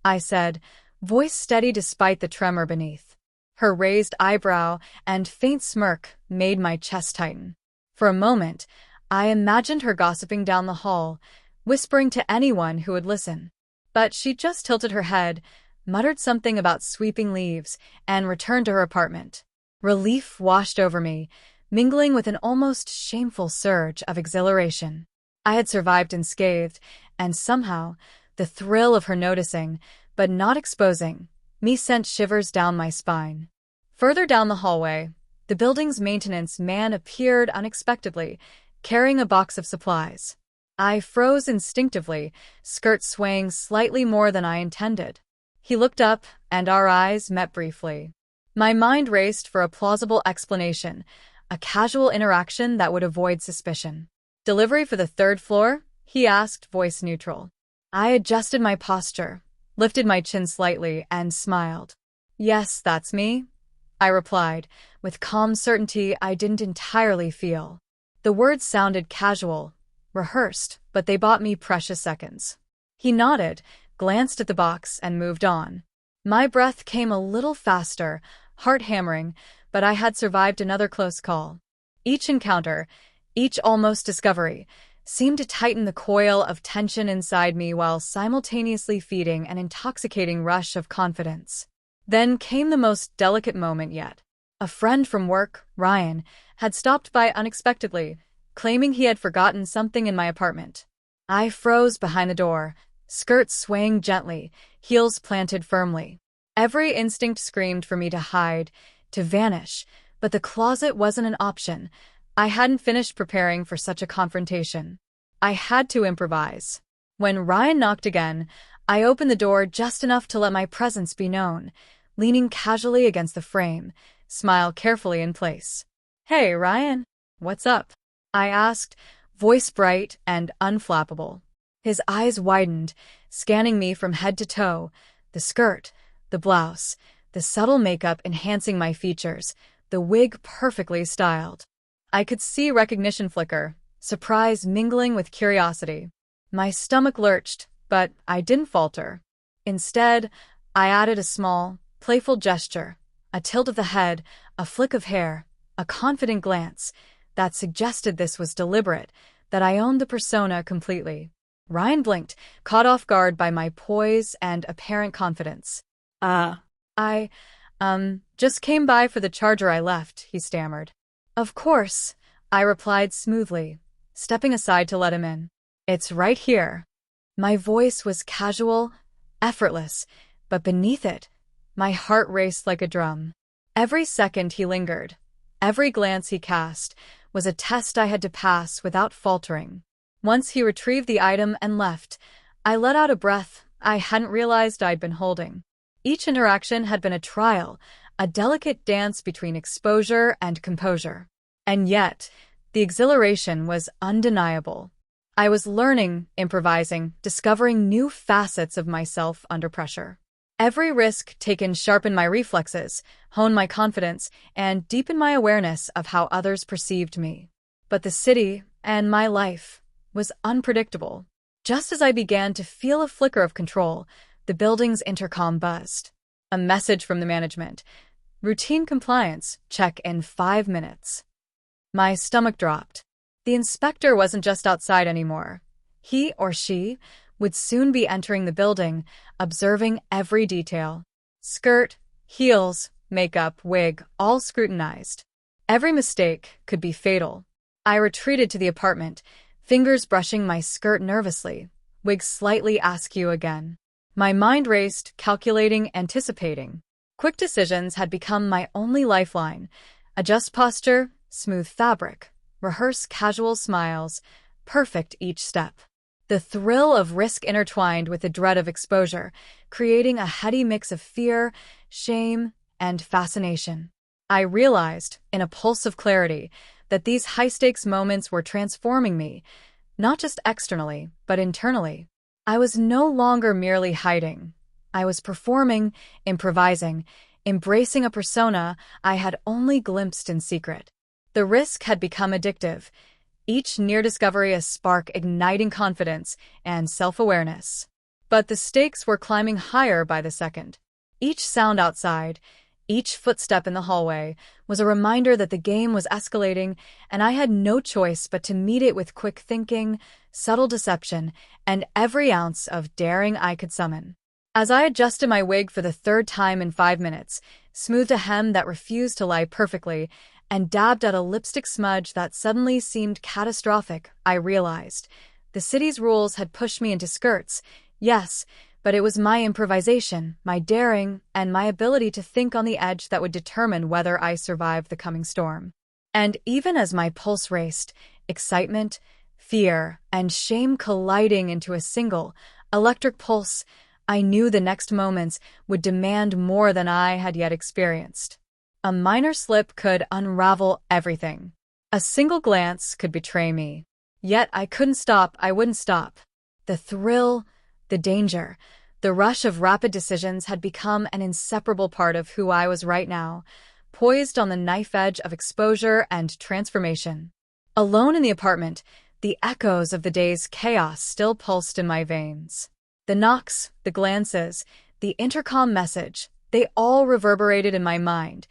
I said, voice steady despite the tremor beneath. Her raised eyebrow and faint smirk made my chest tighten. For a moment, I imagined her gossiping down the hall, whispering to anyone who would listen. But she just tilted her head, muttered something about sweeping leaves, and returned to her apartment. Relief washed over me, mingling with an almost shameful surge of exhilaration. I had survived unscathed, and somehow, the thrill of her noticing, but not exposing, me sent shivers down my spine. Further down the hallway, the building's maintenance man appeared unexpectedly, carrying a box of supplies. I froze instinctively, skirt swaying slightly more than I intended. He looked up, and our eyes met briefly. My mind raced for a plausible explanation, a casual interaction that would avoid suspicion. "Delivery for the third floor?" he asked, voice neutral. I adjusted my posture, lifted my chin slightly, and smiled. "Yes, that's me," I replied, with calm certainty I didn't entirely feel. The words sounded casual, rehearsed, but they bought me precious seconds. He nodded, glanced at the box, and moved on. My breath came a little faster, heart hammering, but I had survived another close call. Each encounter, each almost discovery, seemed to tighten the coil of tension inside me while simultaneously feeding an intoxicating rush of confidence. Then came the most delicate moment yet. A friend from work, Ryan, had stopped by unexpectedly, claiming he had forgotten something in my apartment. I froze behind the door, skirts swaying gently, heels planted firmly. Every instinct screamed for me to hide, to vanish, but the closet wasn't an option. I hadn't finished preparing for such a confrontation. I had to improvise. When Ryan knocked again, I opened the door just enough to let my presence be known, leaning casually against the frame, smile carefully in place. Hey, Ryan. What's up? I asked, voice bright and unflappable. His eyes widened, scanning me from head to toe, the skirt, the blouse, the subtle makeup enhancing my features, the wig perfectly styled. I could see recognition flicker, surprise mingling with curiosity. My stomach lurched, but I didn't falter. Instead, I added a small, playful gesture, a tilt of the head, a flick of hair, a confident glance that suggested this was deliberate, that I owned the persona completely. Ryan blinked, caught off guard by my poise and apparent confidence. I just came by for the charger I left, he stammered. Of course, I replied smoothly, stepping aside to let him in. It's right here. My voice was casual, effortless, but beneath it, my heart raced like a drum. Every second he lingered, every glance he cast, was a test I had to pass without faltering. Once he retrieved the item and left, I let out a breath I hadn't realized I'd been holding. Each interaction had been a trial, a delicate dance between exposure and composure. And yet, the exhilaration was undeniable. I was learning, improvising, discovering new facets of myself under pressure. Every risk taken sharpened my reflexes, honed my confidence, and deepened my awareness of how others perceived me. But the city, and my life, was unpredictable. Just as I began to feel a flicker of control, the building's intercom buzzed. A message from the management. Routine compliance, check in 5 minutes. My stomach dropped. The inspector wasn't just outside anymore. He or she would soon be entering the building, observing every detail. Skirt, heels, makeup, wig, all scrutinized. Every mistake could be fatal. I retreated to the apartment, fingers brushing my skirt nervously, wig slightly askew again. My mind raced, calculating, anticipating. Quick decisions had become my only lifeline. Adjust posture, smooth fabric, rehearse casual smiles, perfect each step. The thrill of risk intertwined with the dread of exposure, creating a heady mix of fear, shame, and fascination. I realized, in a pulse of clarity, that these high-stakes moments were transforming me, not just externally, but internally. I was no longer merely hiding. I was performing, improvising, embracing a persona I had only glimpsed in secret. The risk had become addictive, each near discovery a spark igniting confidence and self-awareness. But the stakes were climbing higher by the second. Each sound outside, each footstep in the hallway, was a reminder that the game was escalating, and I had no choice but to meet it with quick thinking, subtle deception, and every ounce of daring I could summon. As I adjusted my wig for the third time in 5 minutes, smoothed a hem that refused to lie perfectly, and dabbed at a lipstick smudge that suddenly seemed catastrophic, I realized. The city's rules had pushed me into skirts, yes, but it was my improvisation, my daring, and my ability to think on the edge that would determine whether I survived the coming storm. And even as my pulse raced, excitement, fear, and shame colliding into a single, electric pulse, I knew the next moments would demand more than I had yet experienced. A minor slip could unravel everything. A single glance could betray me. Yet I wouldn't stop. The thrill, the danger, the rush of rapid decisions had become an inseparable part of who I was right now, poised on the knife edge of exposure and transformation. Alone in the apartment, the echoes of the day's chaos still pulsed in my veins. The knocks, the glances, the intercom message, they all reverberated in my mind,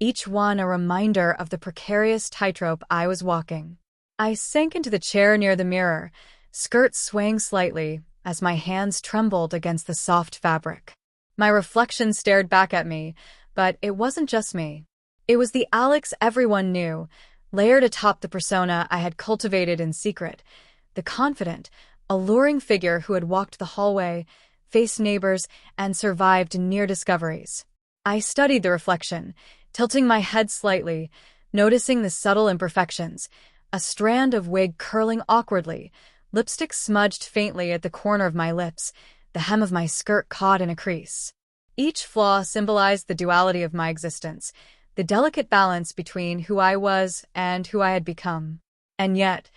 each one a reminder of the precarious tightrope I was walking. I sank into the chair near the mirror, skirt swaying slightly as my hands trembled against the soft fabric. My reflection stared back at me, but it wasn't just me. It was the Alex everyone knew, layered atop the persona I had cultivated in secret, the confident, alluring figure who had walked the hallway, faced neighbors, and survived near discoveries. I studied the reflection, tilting my head slightly, noticing the subtle imperfections, a strand of wig curling awkwardly, lipstick smudged faintly at the corner of my lips, the hem of my skirt caught in a crease. Each flaw symbolized the duality of my existence, the delicate balance between who I was and who I had become. And yet,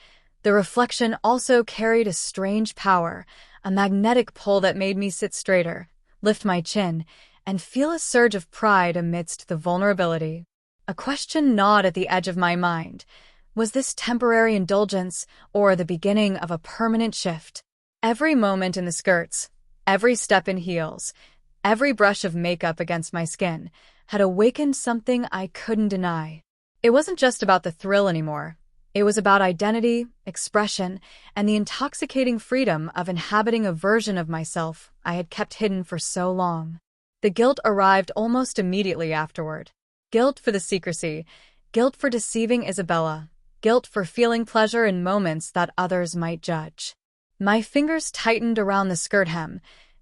the reflection also carried a strange power, a magnetic pull that made me sit straighter, lift my chin, and feel a surge of pride amidst the vulnerability. A question gnawed at the edge of my mind. Was this temporary indulgence or the beginning of a permanent shift? Every moment in the skirts, every step in heels, every brush of makeup against my skin had awakened something I couldn't deny. It wasn't just about the thrill anymore. It was about identity, expression, and the intoxicating freedom of inhabiting a version of myself I had kept hidden for so long. The guilt arrived almost immediately afterward. Guilt for the secrecy, guilt for deceiving Isabella, guilt for feeling pleasure in moments that others might judge. My fingers tightened around the skirt hem,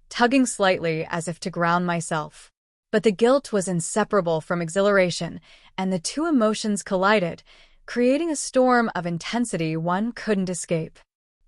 tugging slightly as if to ground myself. But the guilt was inseparable from exhilaration, and the two emotions collided, creating a storm of intensity one couldn't escape.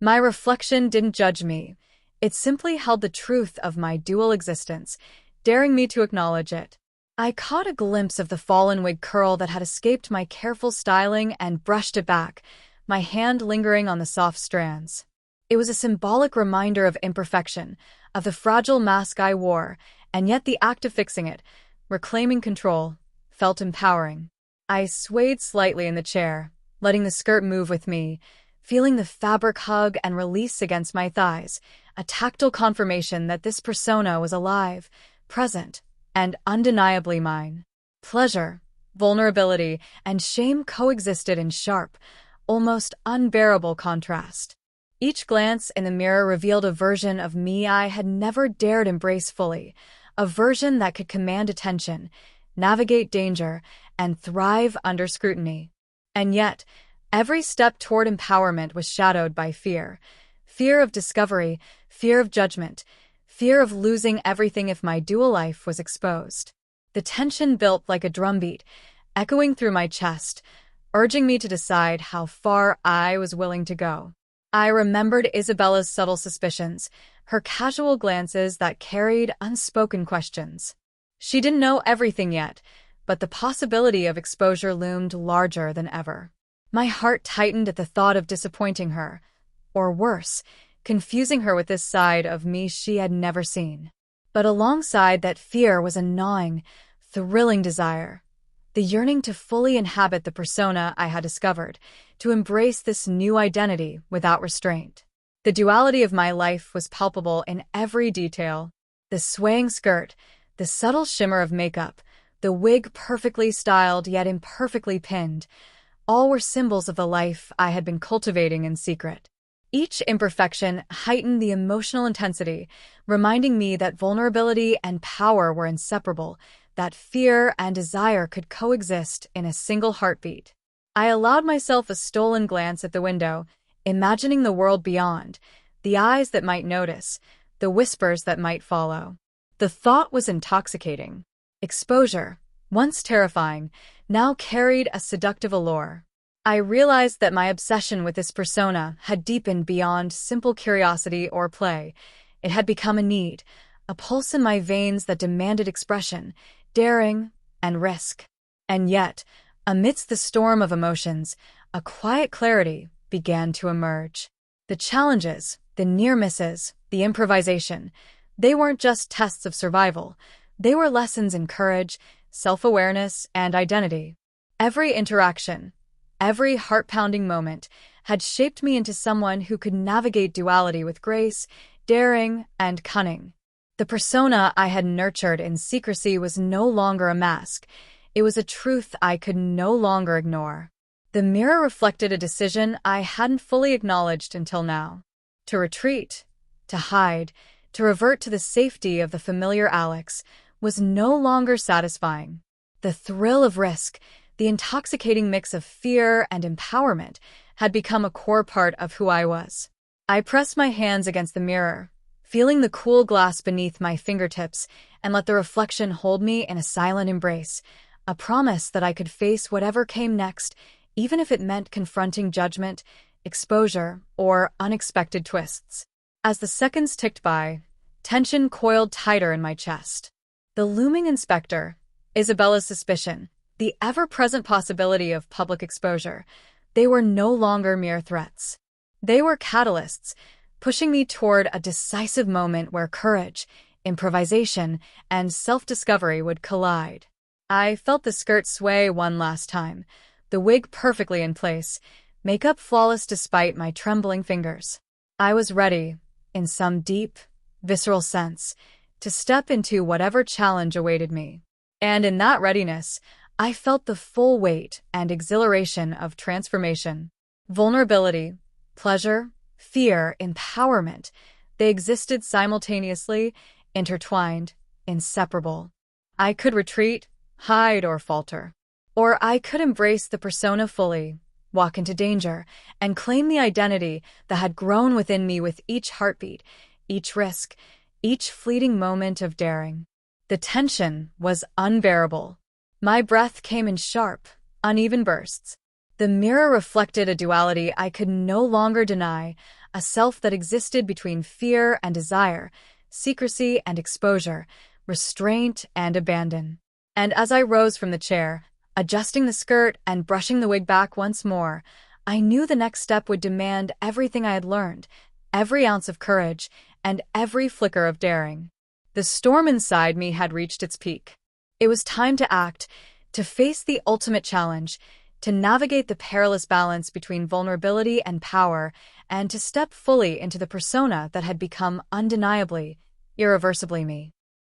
My reflection didn't judge me. It simply held the truth of my dual existence, daring me to acknowledge it. I caught a glimpse of the fallen wig curl that had escaped my careful styling and brushed it back, my hand lingering on the soft strands. It was a symbolic reminder of imperfection, of the fragile mask I wore, and yet the act of fixing it, reclaiming control, felt empowering. I swayed slightly in the chair, letting the skirt move with me, feeling the fabric hug and release against my thighs, a tactile confirmation that this persona was alive, present, and undeniably mine. Pleasure, vulnerability, and shame coexisted in sharp, almost unbearable contrast. Each glance in the mirror revealed a version of me I had never dared embrace fully, a version that could command attention, navigate danger, and thrive under scrutiny. And yet, every step toward empowerment was shadowed by fear. Fear of discovery, fear of judgment, fear of losing everything if my dual life was exposed. The tension built like a drumbeat, echoing through my chest, urging me to decide how far I was willing to go. I remembered Isabella's subtle suspicions, her casual glances that carried unspoken questions. She didn't know everything yet, but the possibility of exposure loomed larger than ever. My heart tightened at the thought of disappointing her, or worse, confusing her with this side of me she had never seen. But alongside that fear was a gnawing, thrilling desire. The yearning to fully inhabit the persona I had discovered, to embrace this new identity without restraint. The duality of my life was palpable in every detail. The swaying skirt, the subtle shimmer of makeup, the wig perfectly styled yet imperfectly pinned, all were symbols of the life I had been cultivating in secret. Each imperfection heightened the emotional intensity, reminding me that vulnerability and power were inseparable, that fear and desire could coexist in a single heartbeat. I allowed myself a stolen glance at the window, imagining the world beyond, the eyes that might notice, the whispers that might follow. The thought was intoxicating. Exposure, once terrifying, now carried a seductive allure. I realized that my obsession with this persona had deepened beyond simple curiosity or play. It had become a need, a pulse in my veins that demanded expression, daring, and risk. And yet, amidst the storm of emotions, a quiet clarity began to emerge. The challenges, the near misses, the improvisation, they weren't just tests of survival. They were lessons in courage, self-awareness, and identity. Every interaction, every heart-pounding moment had shaped me into someone who could navigate duality with grace, daring, and cunning. The persona I had nurtured in secrecy was no longer a mask. It was a truth I could no longer ignore. The mirror reflected a decision I hadn't fully acknowledged until now. To retreat, to hide, to revert to the safety of the familiar Alex was no longer satisfying. The thrill of risk, the intoxicating mix of fear and empowerment, had become a core part of who I was. I pressed my hands against the mirror, feeling the cool glass beneath my fingertips, and let the reflection hold me in a silent embrace, a promise that I could face whatever came next, even if it meant confronting judgment, exposure, or unexpected twists. As the seconds ticked by, tension coiled tighter in my chest. The looming inspector, Isabella's suspicion, the ever-present possibility of public exposure. They were no longer mere threats. They were catalysts, pushing me toward a decisive moment where courage, improvisation, and self-discovery would collide. I felt the skirt sway one last time, the wig perfectly in place, makeup flawless despite my trembling fingers. I was ready, in some deep, visceral sense, to step into whatever challenge awaited me. And in that readiness, I felt the full weight and exhilaration of transformation. Vulnerability, pleasure, fear, empowerment, they existed simultaneously, intertwined, inseparable. I could retreat, hide, or falter. Or I could embrace the persona fully, walk into danger, and claim the identity that had grown within me with each heartbeat, each risk, each fleeting moment of daring. The tension was unbearable. My breath came in sharp, uneven bursts. The mirror reflected a duality I could no longer deny, a self that existed between fear and desire, secrecy and exposure, restraint and abandon. And as I rose from the chair, adjusting the skirt and brushing the wig back once more, I knew the next step would demand everything I had learned, every ounce of courage, and every flicker of daring. The storm inside me had reached its peak. It was time to act, to face the ultimate challenge, to navigate the perilous balance between vulnerability and power, and to step fully into the persona that had become undeniably, irreversibly me.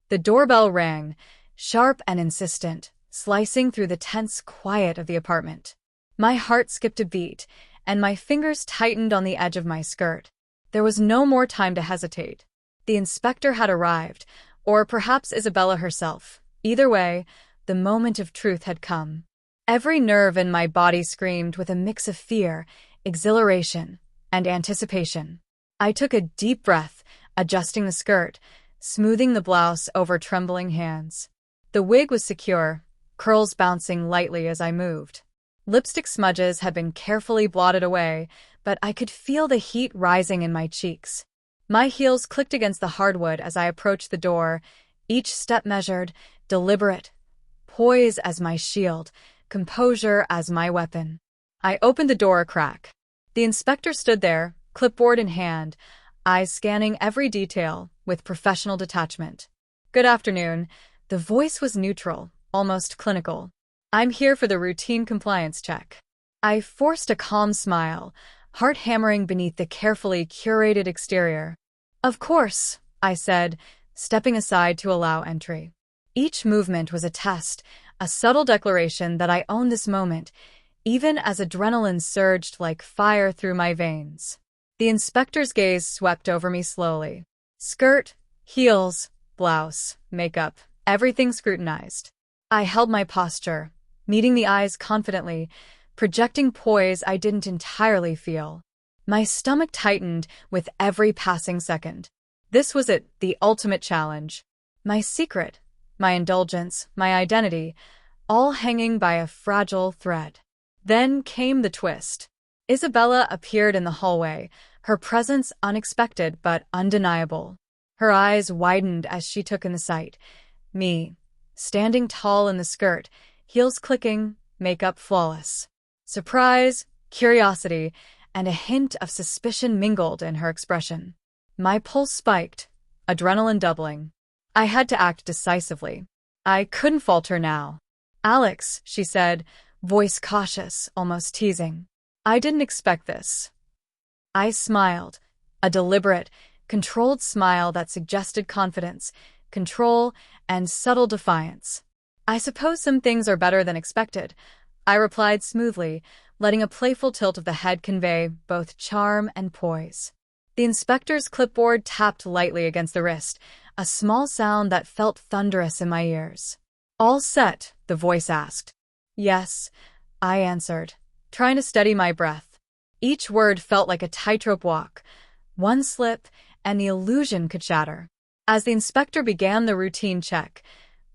The doorbell rang, sharp and insistent, slicing through the tense quiet of the apartment. My heart skipped a beat, and my fingers tightened on the edge of my skirt. There was no more time to hesitate. The inspector had arrived, or perhaps Isabella herself. Either way, the moment of truth had come. Every nerve in my body screamed with a mix of fear, exhilaration, and anticipation. I took a deep breath, adjusting the skirt, smoothing the blouse over trembling hands. The wig was secure, curls bouncing lightly as I moved. Lipstick smudges had been carefully blotted away, but I could feel the heat rising in my cheeks. My heels clicked against the hardwood as I approached the door, each step measured, deliberate, poise as my shield, composure as my weapon. I opened the door a crack. The inspector stood there, clipboard in hand, eyes scanning every detail with professional detachment. "Good afternoon." The voice was neutral, almost clinical. "I'm here for the routine compliance check." I forced a calm smile, heart hammering beneath the carefully curated exterior. "Of course," I said, stepping aside to allow entry. Each movement was a test, a subtle declaration that I owned this moment, even as adrenaline surged like fire through my veins. The inspector's gaze swept over me slowly. Skirt, heels, blouse, makeup, everything scrutinized. I held my posture, meeting the eyes confidently, projecting poise I didn't entirely feel. My stomach tightened with every passing second. This was it, the ultimate challenge. My secret, my indulgence, my identity, all hanging by a fragile thread. Then came the twist. Isabella appeared in the hallway, her presence unexpected but undeniable. Her eyes widened as she took in the sight. Me, standing tall in the skirt, heels clicking, makeup flawless. Surprise, curiosity, and a hint of suspicion mingled in her expression. My pulse spiked, adrenaline doubling. I had to act decisively. I couldn't falter now. "Alex," she said, voice cautious, almost teasing. "I didn't expect this." I smiled, a deliberate, controlled smile that suggested confidence, control, and subtle defiance. "I suppose some things are better than expected," I replied smoothly, letting a playful tilt of the head convey both charm and poise. The inspector's clipboard tapped lightly against the wrist, a small sound that felt thunderous in my ears. "All set?" the voice asked. "Yes," I answered, trying to steady my breath. Each word felt like a tightrope walk. One slip, and the illusion could shatter. As the inspector began the routine check,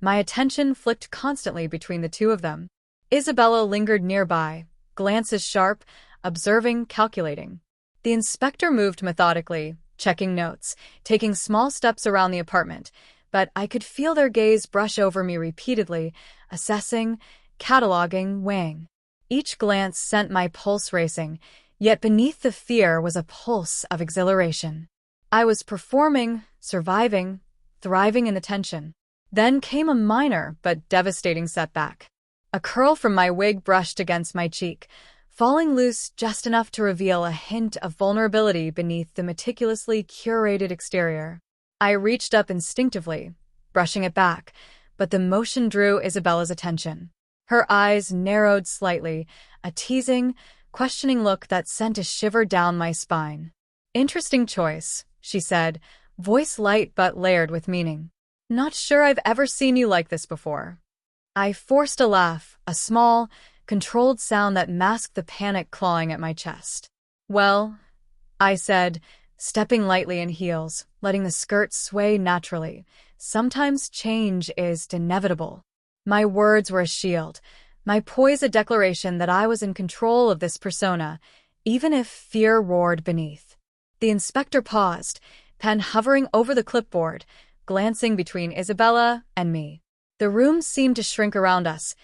my attention flicked constantly between the two of them. Isabella lingered nearby, glances sharp, observing, calculating. The inspector moved methodically, checking notes, taking small steps around the apartment, but I could feel their gaze brush over me repeatedly, assessing, cataloging, weighing. Each glance sent my pulse racing, yet beneath the fear was a pulse of exhilaration. I was performing, surviving, thriving in the tension. Then came a minor but devastating setback. A curl from my wig brushed against my cheek, falling loose just enough to reveal a hint of vulnerability beneath the meticulously curated exterior. I reached up instinctively, brushing it back, but the motion drew Isabella's attention. Her eyes narrowed slightly, a teasing, questioning look that sent a shiver down my spine. "Interesting choice," she said, voice light but layered with meaning. "Not sure I've ever seen you like this before." I forced a laugh, a small, controlled sound that masked the panic clawing at my chest. "Well," I said, stepping lightly in heels, letting the skirt sway naturally, "sometimes change is inevitable." My words were a shield, my poise a declaration that I was in control of this persona, even if fear roared beneath. The inspector paused, pen hovering over the clipboard, glancing between Isabella and me. The room seemed to shrink around us,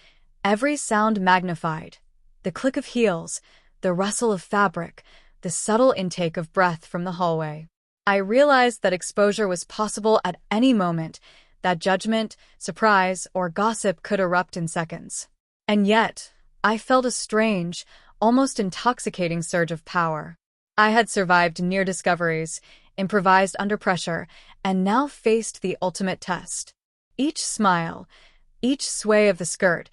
every sound magnified. The click of heels, the rustle of fabric, the subtle intake of breath from the hallway. I realized that exposure was possible at any moment, that judgment, surprise, or gossip could erupt in seconds. And yet, I felt a strange, almost intoxicating surge of power. I had survived near discoveries, improvised under pressure, and now faced the ultimate test. Each smile, each sway of the skirt,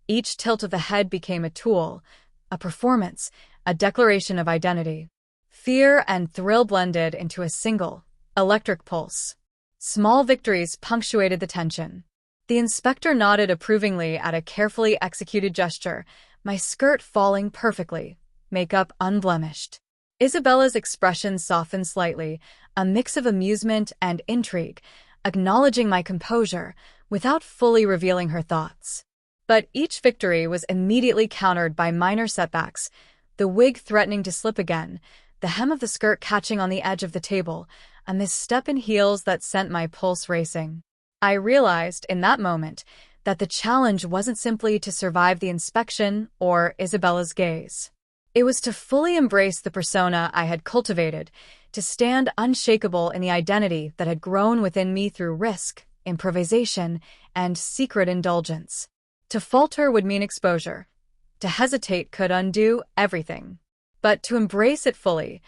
each tilt of the head became a tool, a performance, a declaration of identity. Fear and thrill blended into a single, electric pulse. Small victories punctuated the tension. The inspector nodded approvingly at a carefully executed gesture, my skirt falling perfectly, makeup unblemished. Isabella's expression softened slightly, a mix of amusement and intrigue, acknowledging my composure without fully revealing her thoughts. But each victory was immediately countered by minor setbacks, the wig threatening to slip again, the hem of the skirt catching on the edge of the table, a misstep in heels that sent my pulse racing. I realized in that moment that the challenge wasn't simply to survive the inspection or Isabella's gaze. It was to fully embrace the persona I had cultivated, to stand unshakable in the identity that had grown within me through risk, improvisation, and secret indulgence. To falter would mean exposure. To hesitate could undo everything. But to embrace it fully,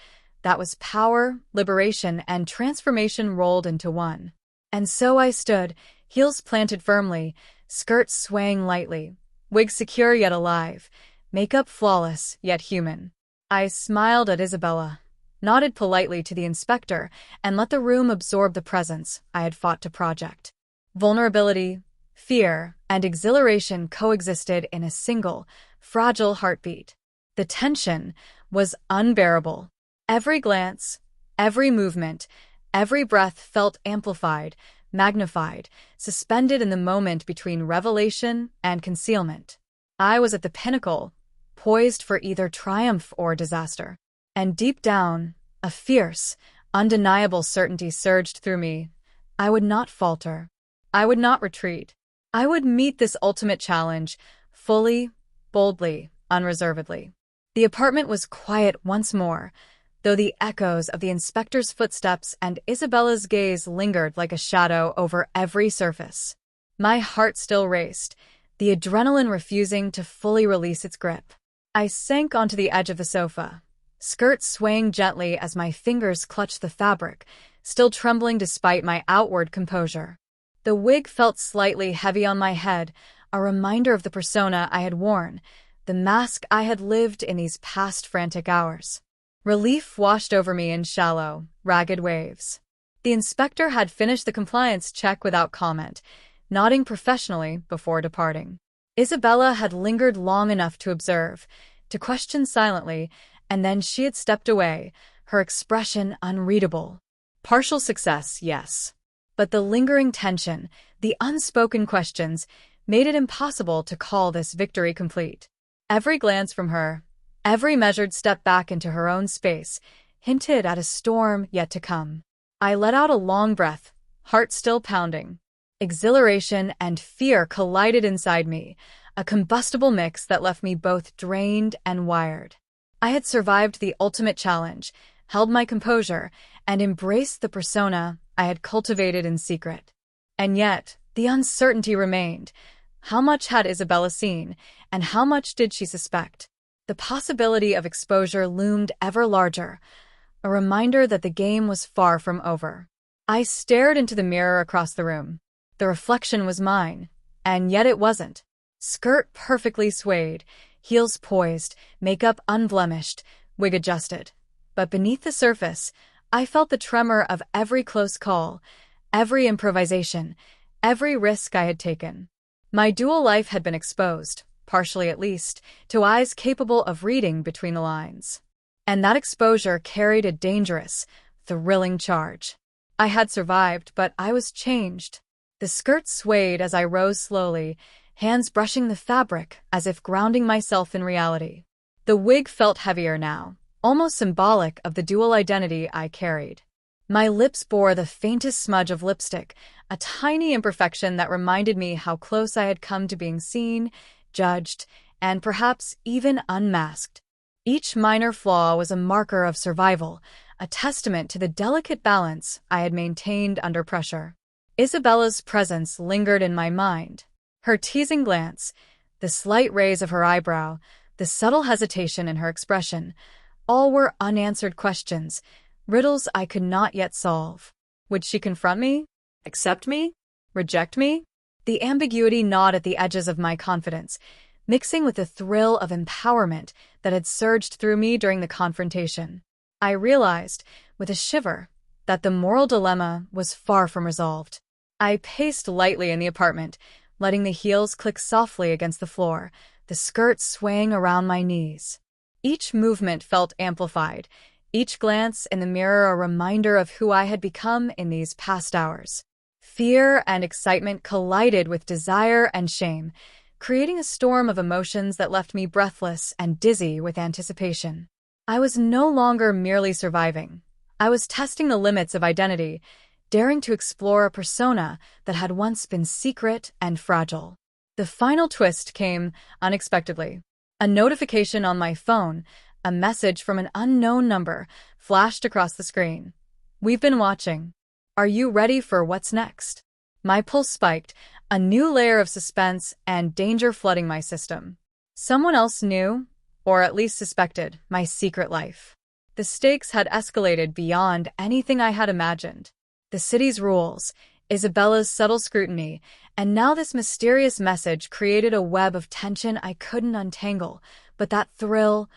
that was power, liberation, and transformation rolled into one. And so I stood, heels planted firmly, skirt swaying lightly, wig secure yet alive, makeup flawless yet human. I smiled at Isabella, nodded politely to the inspector, and let the room absorb the presence I had fought to project. Vulnerability, fear, and exhilaration coexisted in a single, fragile heartbeat. The tension was unbearable. Every glance, every movement, every breath felt amplified, magnified, suspended in the moment between revelation and concealment. I was at the pinnacle, poised for either triumph or disaster. And deep down, a fierce, undeniable certainty surged through me. I would not falter. I would not retreat. I would meet this ultimate challenge, fully, boldly, unreservedly. The apartment was quiet once more, though the echoes of the inspector's footsteps and Isabella's gaze lingered like a shadow over every surface. My heart still raced, the adrenaline refusing to fully release its grip. I sank onto the edge of the sofa, skirt swaying gently as my fingers clutched the fabric, still trembling despite my outward composure. The wig felt slightly heavy on my head, a reminder of the persona I had worn, the mask I had lived in these past frantic hours. Relief washed over me in shallow, ragged waves. The inspector had finished the compliance check without comment, nodding professionally before departing. Isabella had lingered long enough to observe, to question silently, and then she had stepped away, her expression unreadable. Partial success, yes. But the lingering tension, the unspoken questions, made it impossible to call this victory complete. Every glance from her, every measured step back into her own space, hinted at a storm yet to come. I let out a long breath, heart still pounding. Exhilaration and fear collided inside me, a combustible mix that left me both drained and wired. I had survived the ultimate challenge, held my composure, and embraced the persona I had cultivated in secret. And yet, the uncertainty remained. How much had Isabella seen, and how much did she suspect? The possibility of exposure loomed ever larger, a reminder that the game was far from over. I stared into the mirror across the room. The reflection was mine, and yet it wasn't. Skirt perfectly swayed, heels poised, makeup unblemished, wig adjusted. But beneath the surface, I felt the tremor of every close call, every improvisation, every risk I had taken. My dual life had been exposed, partially at least, to eyes capable of reading between the lines. And that exposure carried a dangerous, thrilling charge. I had survived, but I was changed. The skirt swayed as I rose slowly, hands brushing the fabric as if grounding myself in reality. The wig felt heavier now, almost symbolic of the dual identity I carried. My lips bore the faintest smudge of lipstick, a tiny imperfection that reminded me how close I had come to being seen, judged, and perhaps even unmasked. Each minor flaw was a marker of survival, a testament to the delicate balance I had maintained under pressure. Isabella's presence lingered in my mind. Her teasing glance, the slight raise of her eyebrow, the subtle hesitation in her expression, all were unanswered questions, riddles I could not yet solve. Would she confront me? Accept me? Reject me? The ambiguity gnawed at the edges of my confidence, mixing with the thrill of empowerment that had surged through me during the confrontation. I realized, with a shiver, that the moral dilemma was far from resolved. I paced lightly in the apartment, letting the heels click softly against the floor, the skirt swaying around my knees. Each movement felt amplified, each glance in the mirror a reminder of who I had become in these past hours. Fear and excitement collided with desire and shame, creating a storm of emotions that left me breathless and dizzy with anticipation. I was no longer merely surviving. I was testing the limits of identity, daring to explore a persona that had once been secret and fragile. The final twist came unexpectedly. A notification on my phone, a message from an unknown number, flashed across the screen. "We've been watching. Are you ready for what's next?" My pulse spiked, a new layer of suspense and danger flooding my system. Someone else knew, or at least suspected, my secret life. The stakes had escalated beyond anything I had imagined. The city's rules, Isabella's subtle scrutiny, and now this mysterious message created a web of tension I couldn't untangle, but that thrill,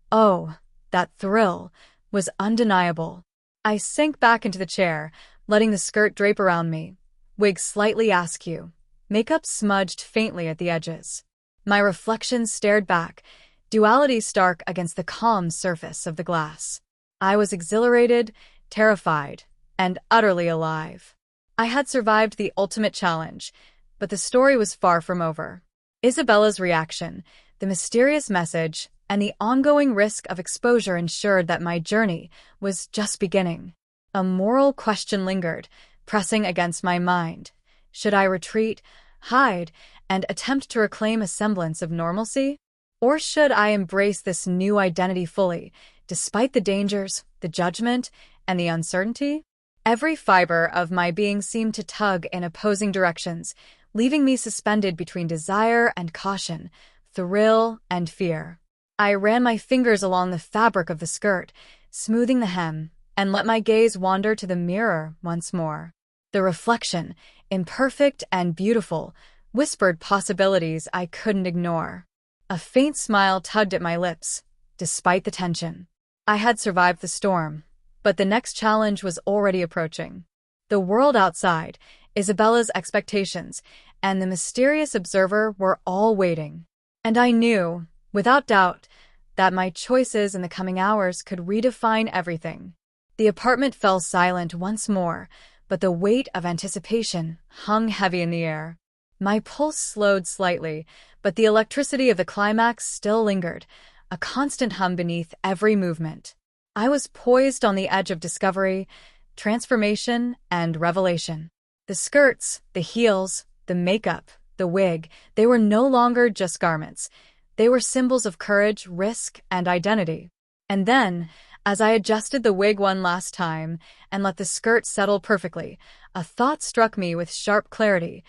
that thrill, was undeniable. I sank back into the chair, letting the skirt drape around me, wig slightly askew, makeup smudged faintly at the edges. My reflection stared back, duality stark against the calm surface of the glass. I was exhilarated, terrified, and utterly alive. I had survived the ultimate challenge, but the story was far from over. Isabella's reaction, the mysterious message, and the ongoing risk of exposure ensured that my journey was just beginning. A moral question lingered, pressing against my mind. Should I retreat, hide, and attempt to reclaim a semblance of normalcy? Or should I embrace this new identity fully, despite the dangers, the judgment, and the uncertainty? Every fiber of my being seemed to tug in opposing directions, leaving me suspended between desire and caution, thrill and fear. I ran my fingers along the fabric of the skirt, smoothing the hem, and let my gaze wander to the mirror once more. The reflection, imperfect and beautiful, whispered possibilities I couldn't ignore. A faint smile tugged at my lips, despite the tension. I had survived the storm, but the next challenge was already approaching. The world outside, Isabella's expectations, and the mysterious observer were all waiting. And I knew, without doubt, that my choices in the coming hours could redefine everything. The apartment fell silent once more, but the weight of anticipation hung heavy in the air. My pulse slowed slightly, but the electricity of the climax still lingered, a constant hum beneath every movement. I was poised on the edge of discovery, transformation, and revelation. The skirts, the heels, the makeup, the wig, they were no longer just garments. They were symbols of courage, risk, and identity. And then, as I adjusted the wig one last time and let the skirt settle perfectly, a thought struck me with sharp clarity.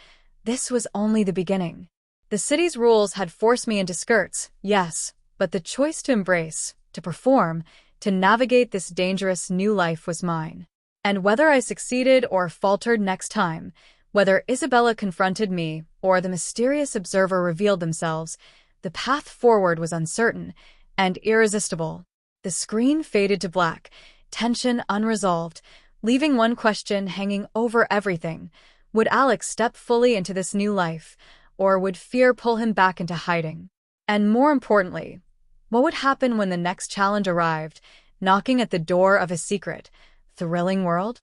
This was only the beginning. The city's rules had forced me into skirts, yes, but the choice to embrace, to perform, to navigate this dangerous new life was mine. And whether I succeeded or faltered next time, whether Isabella confronted me or the mysterious observer revealed themselves, the path forward was uncertain and irresistible. The screen faded to black, tension unresolved, leaving one question hanging over everything. Would Alex step fully into this new life, or would fear pull him back into hiding? And more importantly, what would happen when the next challenge arrived, knocking at the door of a secret, thrilling world?